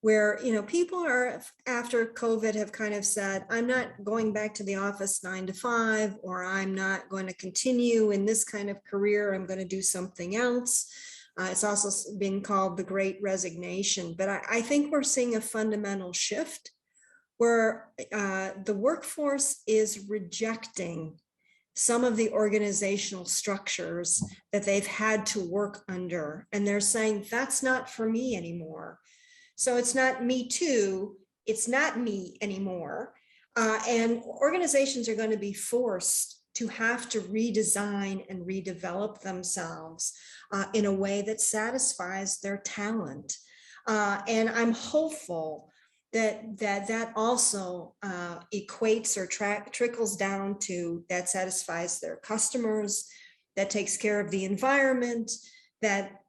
where, you know, people are, after COVID, have kind of said, I'm not going back to the office 9 to 5, or I'm not going to continue in this kind of career. I'm going to do something else. It's also been called the Great Resignation, but I think we're seeing a fundamental shift where the workforce is rejecting some of the organizational structures that they've had to work under. And they're saying, that's not for me anymore. So it's not me too, it's not me anymore. And organizations are going to be forced to have to redesign and redevelop themselves in a way that satisfies their talent. And I'm hopeful that also equates or trickles down to that satisfies their customers, that takes care of the environment, that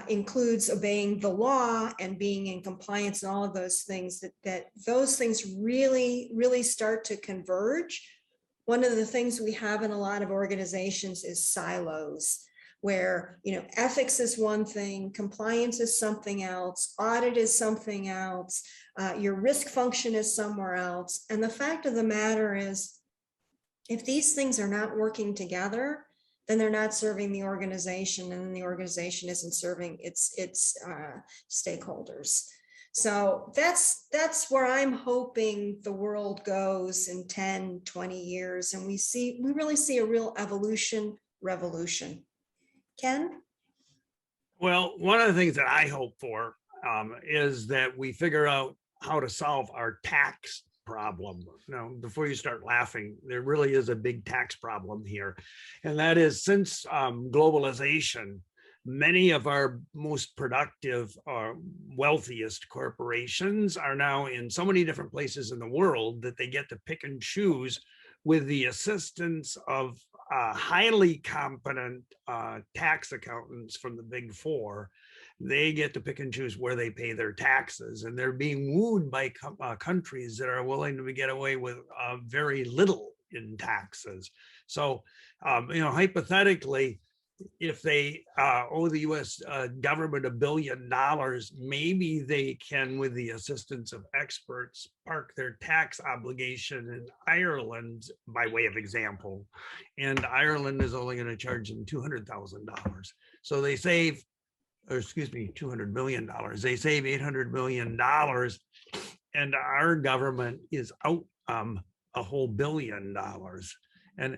includes obeying the law and being in compliance and all of those things, that those things really start to converge. One of the things we have in a lot of organizations is silos, where, you know, ethics is one thing, compliance is something else, audit is something else, your risk function is somewhere else. And the fact of the matter is, if these things are not working together, then they're not serving the organization, and the organization isn't serving its stakeholders. So that's where I'm hoping the world goes in 10, 20 years. And we really see a real revolution. Ken? Well, one of the things that I hope for is that we figure out how to solve our tax problem. Now, before you start laughing, there really is a big tax problem here. And that is, since globalization, many of our most productive or wealthiest corporations are now in so many different places in the world that they get to pick and choose with the assistance of highly competent tax accountants from the Big Four. They get to pick and choose where they pay their taxes, and they're being wooed by countries that are willing to get away with very little in taxes. So, hypothetically, if they owe the US government $1 billion, maybe they can, with the assistance of experts, park their tax obligation in Ireland, by way of example. And Ireland is only going to charge them $200,000. So they save, or excuse me, $200 million. They save $800 million. And our government is out a whole $1 billion. And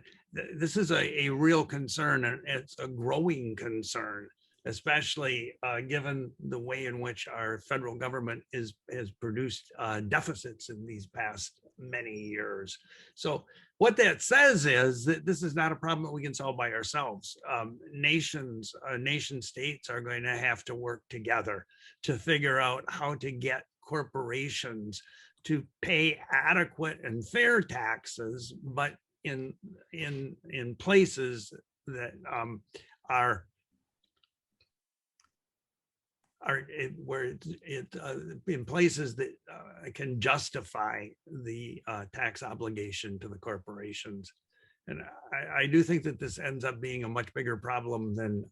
this is a real concern, and it's a growing concern, especially given the way in which our federal government has produced deficits in these past many years. So what that says is that this is not a problem that we can solve by ourselves. Nation states are going to have to work together to figure out how to get corporations to pay adequate and fair taxes, but in places that are in places that can justify the tax obligation to the corporations. And I do think that this ends up being a much bigger problem than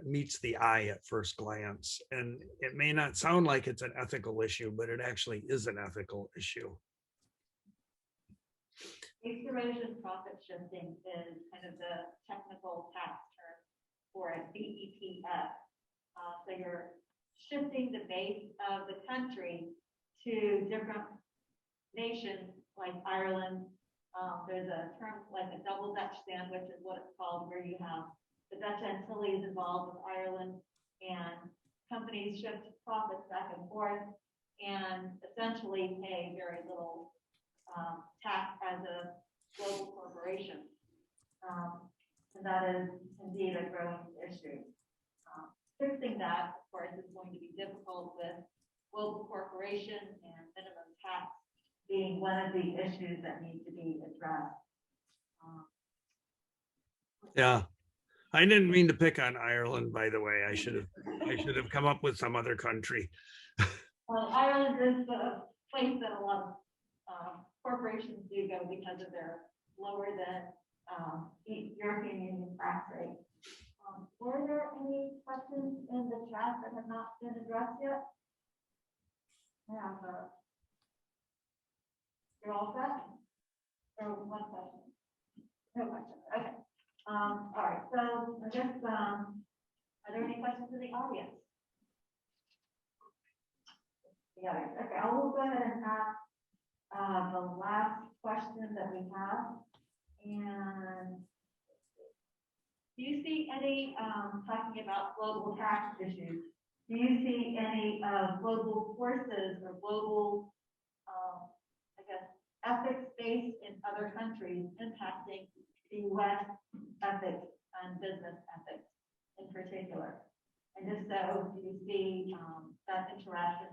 meets the eye at first glance. And it may not sound like it's an ethical issue, but it actually is an ethical issue. Base erosion profit shifting is kind of the technical tax term for a BEPS. So you're shifting the base of the country to different nations like Ireland. There's a term like a double Dutch sandwich is what it's called, where you have the Dutch Antilles involved with Ireland, and companies shift profits back and forth and essentially pay very little tax as a global corporation. And that is indeed a growing issue. Fixing that, of course, is going to be difficult with global corporation and minimum tax being one of the issues that need to be addressed. Yeah, I didn't mean to pick on Ireland, by the way. I should have come up with some other country. Well, Ireland is the place that a lot of corporations do go because of their lower than European Union tax rate. Were there any questions in the chat that have not been addressed yet? Yeah, you're all set? Or one question? No question. Okay. All right. So I guess are there any questions in the audience? Yeah. Okay. I will go ahead and ask the last question that we have. And do you see any, talking about global tax issues, do you see any global forces or global, I guess, ethics based in other countries impacting the US ethics and business ethics in particular? And if so, do you see that interaction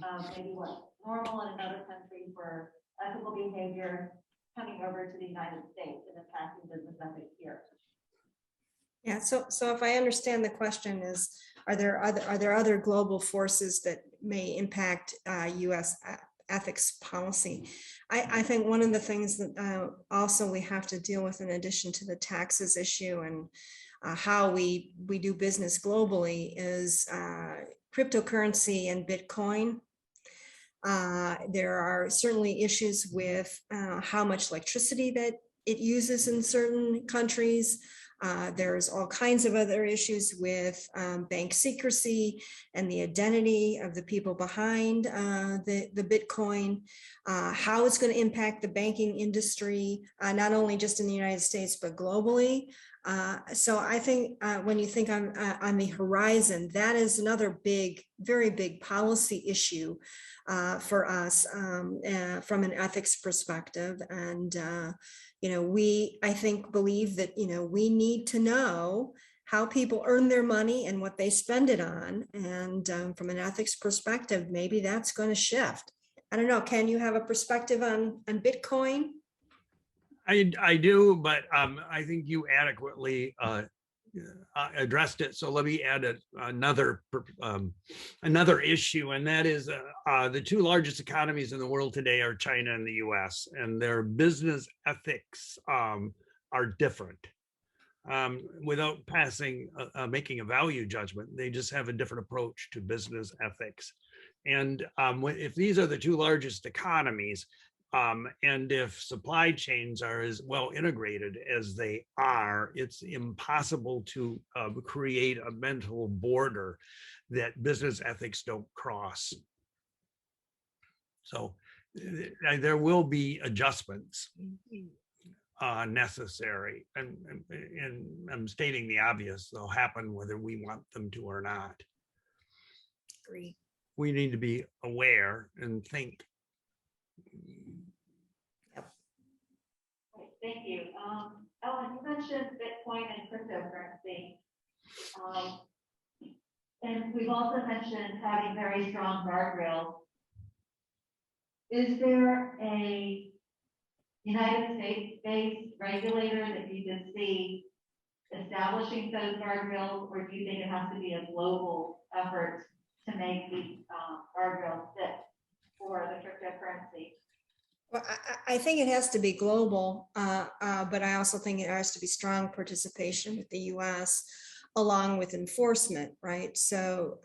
of maybe what's normal in another country for ethical behavior coming over to the United States and impacting business ethics here? Yeah, so if I understand the question is, are there other global forces that may impact US ethics policy? I think one of the things that also we have to deal with, in addition to the taxes issue and how we do business globally, is cryptocurrency and Bitcoin. There are certainly issues with how much electricity that it uses in certain countries. There's all kinds of other issues with bank secrecy and the identity of the people behind the Bitcoin, how it's going to impact the banking industry, not only just in the United States, but globally. So I think when you think on the horizon, that is another big, very big policy issue for us from an ethics perspective. And, I think believe that, we need to know how people earn their money and what they spend it on. And from an ethics perspective, maybe that's going to shift. I don't know. Ken, you have a perspective on Bitcoin? I do, but I think you adequately addressed it. So let me add another issue, and that is the two largest economies in the world today are China and the U.S., and their business ethics are different. Without making a value judgment, they just have a different approach to business ethics. And if these are the two largest economies, and if supply chains are as well integrated as they are, it's impossible to create a mental border that business ethics don't cross. So there will be adjustments necessary, and I'm stating the obvious. They'll happen whether we want them to or not. Agree. We need to be aware and think. Thank you. Ellen, you mentioned Bitcoin and cryptocurrency. And we've also mentioned having very strong guardrails. Is there a United States-based regulator that you can see establishing those guardrails, or do you think it has to be a global effort to make the guardrails fit for the cryptocurrency? Well, I think it has to be global, but I also think it has to be strong participation with the U.S. along with enforcement, right? So,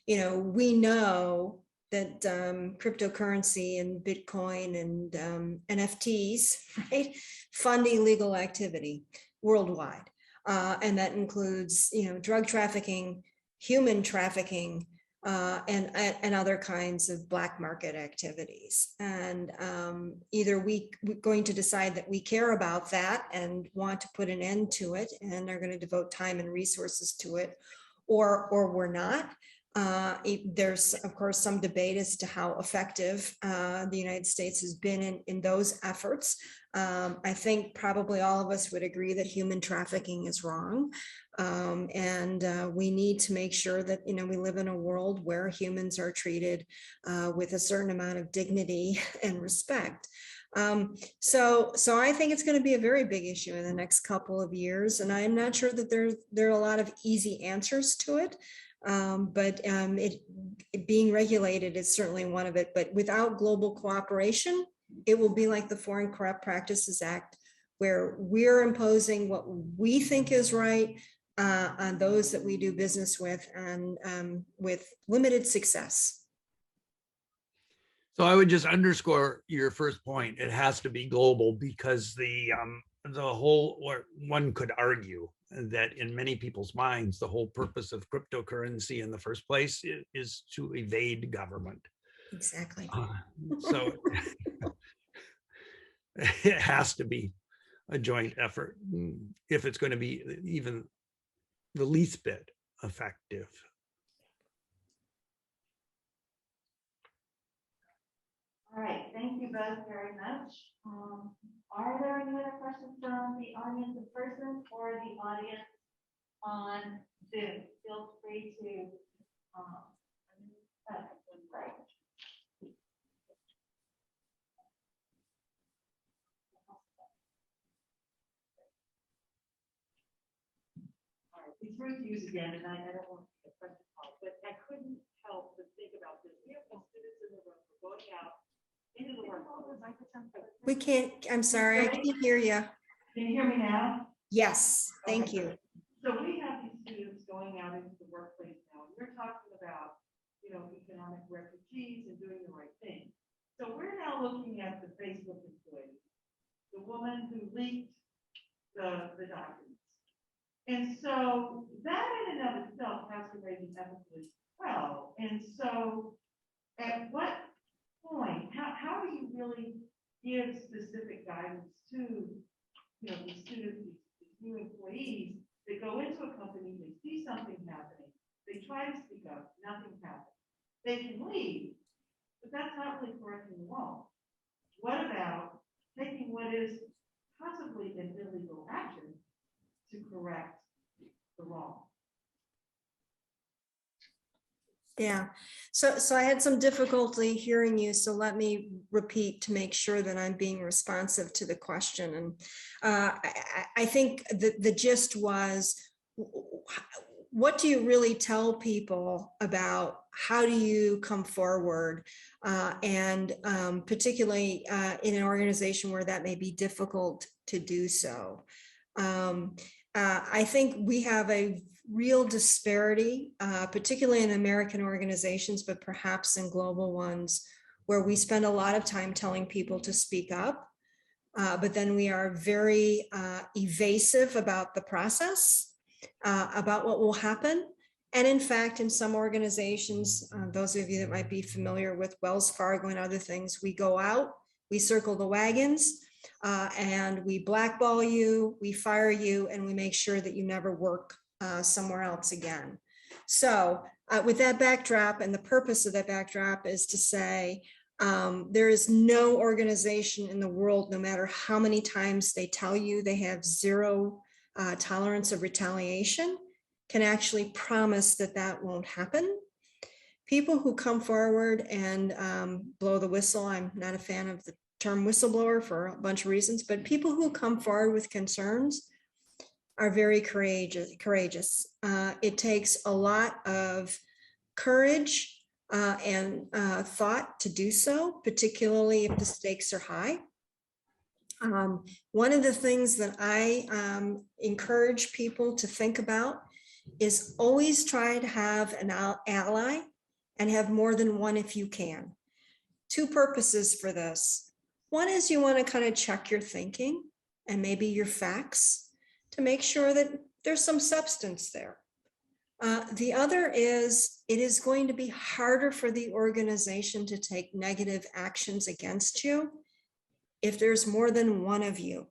we know that cryptocurrency and Bitcoin and NFTs, right, fund illegal activity worldwide, and that includes, drug trafficking, human trafficking, and other kinds of black market activities. And either we're going to decide that we care about that and want to put an end to it and are going to devote time and resources to it, or we're not. There's, of course, some debate as to how effective the United States has been in those efforts. I think probably all of us would agree that human trafficking is wrong. And we need to make sure that, we live in a world where humans are treated with a certain amount of dignity and respect. So I think it's going to be a very big issue in the next couple of years. And I'm not sure that there are a lot of easy answers to it. But it being regulated is certainly one of it. But without global cooperation, it will be like the Foreign Corrupt Practices Act, where we're imposing what we think is right on those that we do business with, and with limited success. So I would just underscore your first point. It has to be global, because the whole, or one could argue that in many people's minds, the whole purpose of cryptocurrency in the first place is to evade government. Exactly. So it has to be a joint effort if it's going to be even the least bit effective. All right, thank you both very much. Are there any other questions from the audience in person or the audience on Zoom? Feel free to. Right. All right, it's rude to use again, and I don't want to get a question call, but I couldn't help but think about this. We have some students in the room who are going out into the workforce. We can't, I'm sorry, I can't hear you. Can you hear me now? Yes, thank you. So we have these students going out into the workplace now, and we're talking about, economic refugees and doing the right thing. So we're now looking at the Facebook employee, the woman who leaked the documents. And so that in and of itself has to raise an ethical as well. And so at what point, how do you really give specific guidance to, you know, the students, these new employees that go into a company, they see something happening, they try to speak up, nothing happens. They can leave, but that's not really correcting the wrong. What about taking what is possibly an illegal action to correct the wrong? Yeah, so I had some difficulty hearing you, so let me repeat to make sure that I'm being responsive to the question. And I think the gist was, what do you really tell people about how do you come forward? And particularly in an organization where that may be difficult to do so. I think we have a real disparity, particularly in American organizations, but perhaps in global ones, where we spend a lot of time telling people to speak up, but then we are very evasive about the process, about what will happen. And in fact, in some organizations, those of you that might be familiar with Wells Fargo and other things, we go out, we circle the wagons, and we blackball you, we fire you, and we make sure that you never work somewhere else again. So with that backdrop, and the purpose of that backdrop is to say, there is no organization in the world, no matter how many times they tell you they have zero tolerance of retaliation, can actually promise that that won't happen. People who come forward and blow the whistle, I'm not a fan of the term whistleblower for a bunch of reasons, but people who come forward with concerns are very courageous. It takes a lot of courage and thought to do so, particularly if the stakes are high. One of the things that I encourage people to think about is always try to have an ally and have more than one if you can. Two purposes for this. One is you want to kind of check your thinking and maybe your facts to make sure that there's some substance there. The other is it is going to be harder for the organization to take negative actions against you if there's more than one of you.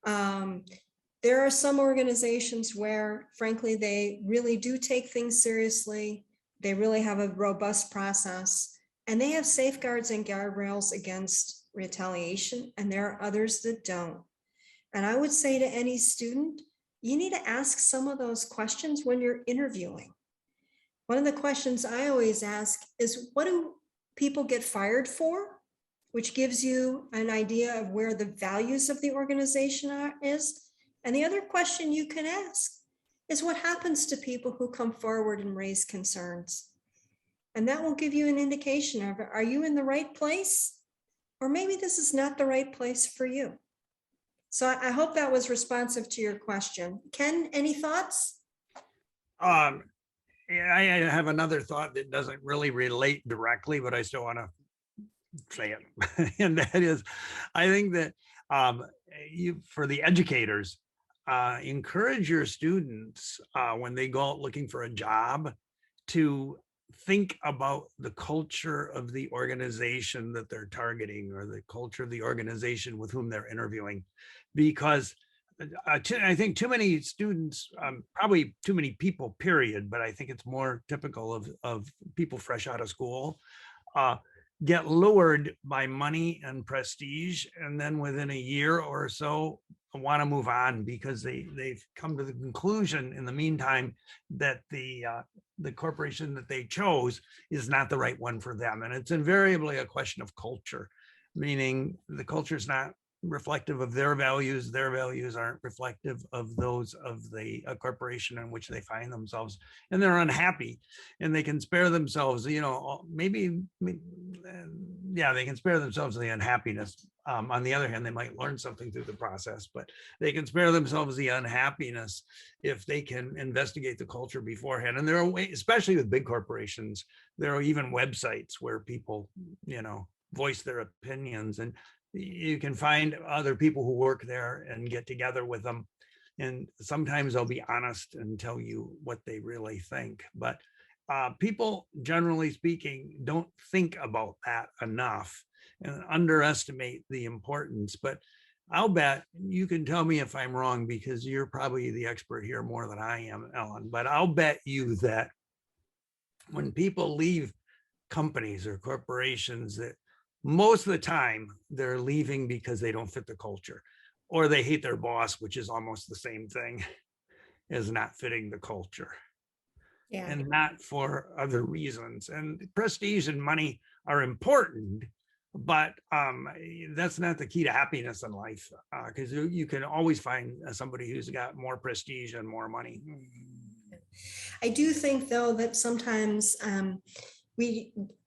There are some organizations where, frankly, they really do take things seriously. They really have a robust process, and they have safeguards and guardrails against retaliation, and there are others that don't. And I would say to any student, you need to ask some of those questions when you're interviewing. One of the questions I always ask is, what do people get fired for? Which gives you an idea of where the values of the organization is. And the other question you can ask is, what happens to people who come forward and raise concerns? And that will give you an indication of, are you in the right place? Or maybe this is not the right place for you. So I hope that was responsive to your question. Ken, any thoughts? I have another thought that doesn't really relate directly, but I still want to say it. And that is, I think that for the educators, encourage your students when they go out looking for a job to think about the culture of the organization that they're targeting, or the culture of the organization with whom they're interviewing. Because I think too many students, probably too many people, period, but I think it's more typical of people fresh out of school, get lured by money and prestige, and then within a year or so want to move on because they've come to the conclusion in the meantime that the corporation that they chose is not the right one for them. And it's invariably a question of culture, meaning the culture is not reflective of their values aren't reflective of those of the corporation in which they find themselves, and they're unhappy, and they can spare themselves, they can spare themselves the unhappiness. On the other hand, they might learn something through the process, but they can spare themselves the unhappiness if they can investigate the culture beforehand. And there are ways, especially with big corporations, there are even websites where people, voice their opinions, and you can find other people who work there and get together with them And sometimes they'll be honest and tell you what they really think. But people, generally speaking, don't think about that enough and underestimate the importance. But I'll bet you can tell me if I'm wrong, because you're probably the expert here more than I am, Ellen, but I'll bet you that when people leave companies or corporations, that most of the time they're leaving because they don't fit the culture, or they hate their boss, which is almost the same thing as not fitting the culture, Yeah. and not for other reasons. And prestige and money are important, but that's not the key to happiness in life, because you can always find somebody who's got more prestige and more money. I do think, though, that sometimes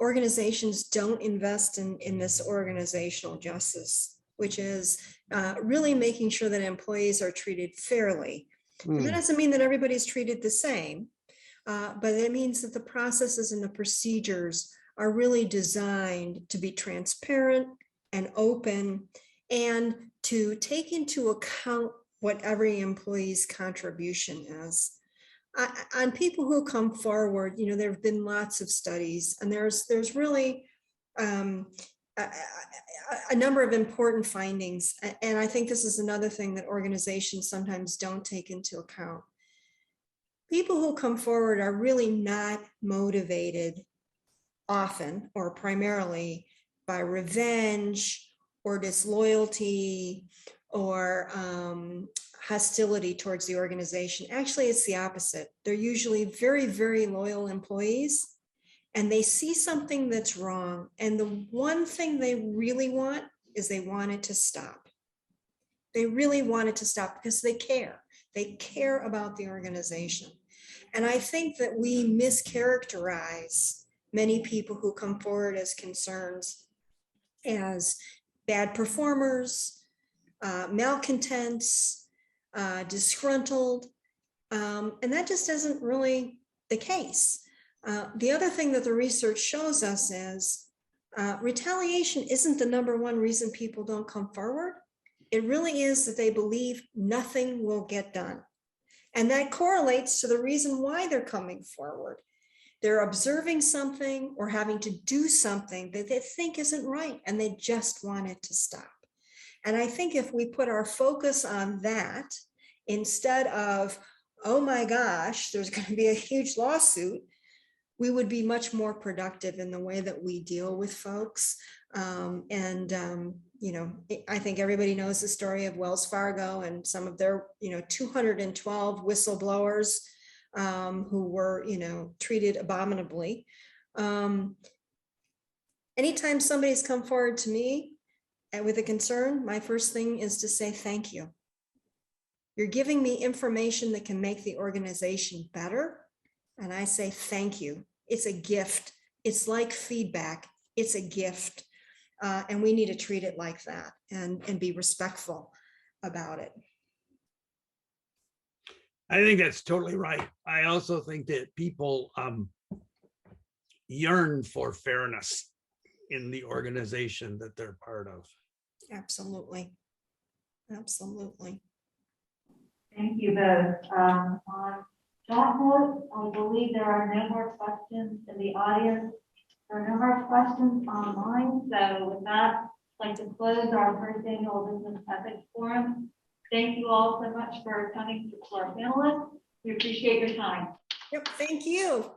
organizations don't invest in this organizational justice, which is really making sure that employees are treated fairly. And that doesn't mean that everybody's treated the same, but it means that the processes and the procedures are really designed to be transparent and open, and to take into account what every employee's contribution is. On people who come forward, there have been lots of studies, and there's really a number of important findings. And I think this is another thing that organizations sometimes don't take into account. People who come forward are really not motivated often or primarily by revenge or disloyalty or hostility towards the organization. Actually, it's the opposite. They're usually very, very loyal employees, and they see something that's wrong. And the one thing they really want is they want it to stop. They really want it to stop because they care. They care about the organization. And I think that we mischaracterize many people who come forward as concerns as bad performers, malcontents, disgruntled, and that just isn't really the case. The other thing that the research shows us is retaliation isn't the number one reason people don't come forward. It really is that they believe nothing will get done. And that correlates to the reason why they're coming forward. They're observing something or having to do something that they think isn't right, and they just want it to stop. And I think if we put our focus on that, instead of, oh my gosh, there's going to be a huge lawsuit, we would be much more productive in the way that we deal with folks. I think everybody knows the story of Wells Fargo and some of their, 212 whistleblowers who were, treated abominably. Anytime somebody's come forward to me with a concern, my first thing is to say, thank you. You're giving me information that can make the organization better. And I say, thank you. It's a gift. It's like feedback. It's a gift. And we need to treat it like that and be respectful about it. I think that's totally right. I also think that people yearn for fairness in the organization that they're part of. Absolutely. Absolutely. Thank you both. On that note, I believe there are no more questions in the audience. There are no more questions online. So with that, I'd like to close our first annual Business Ethics Forum. Thank you all so much for coming to our panelists. We appreciate your time. Yep, thank you.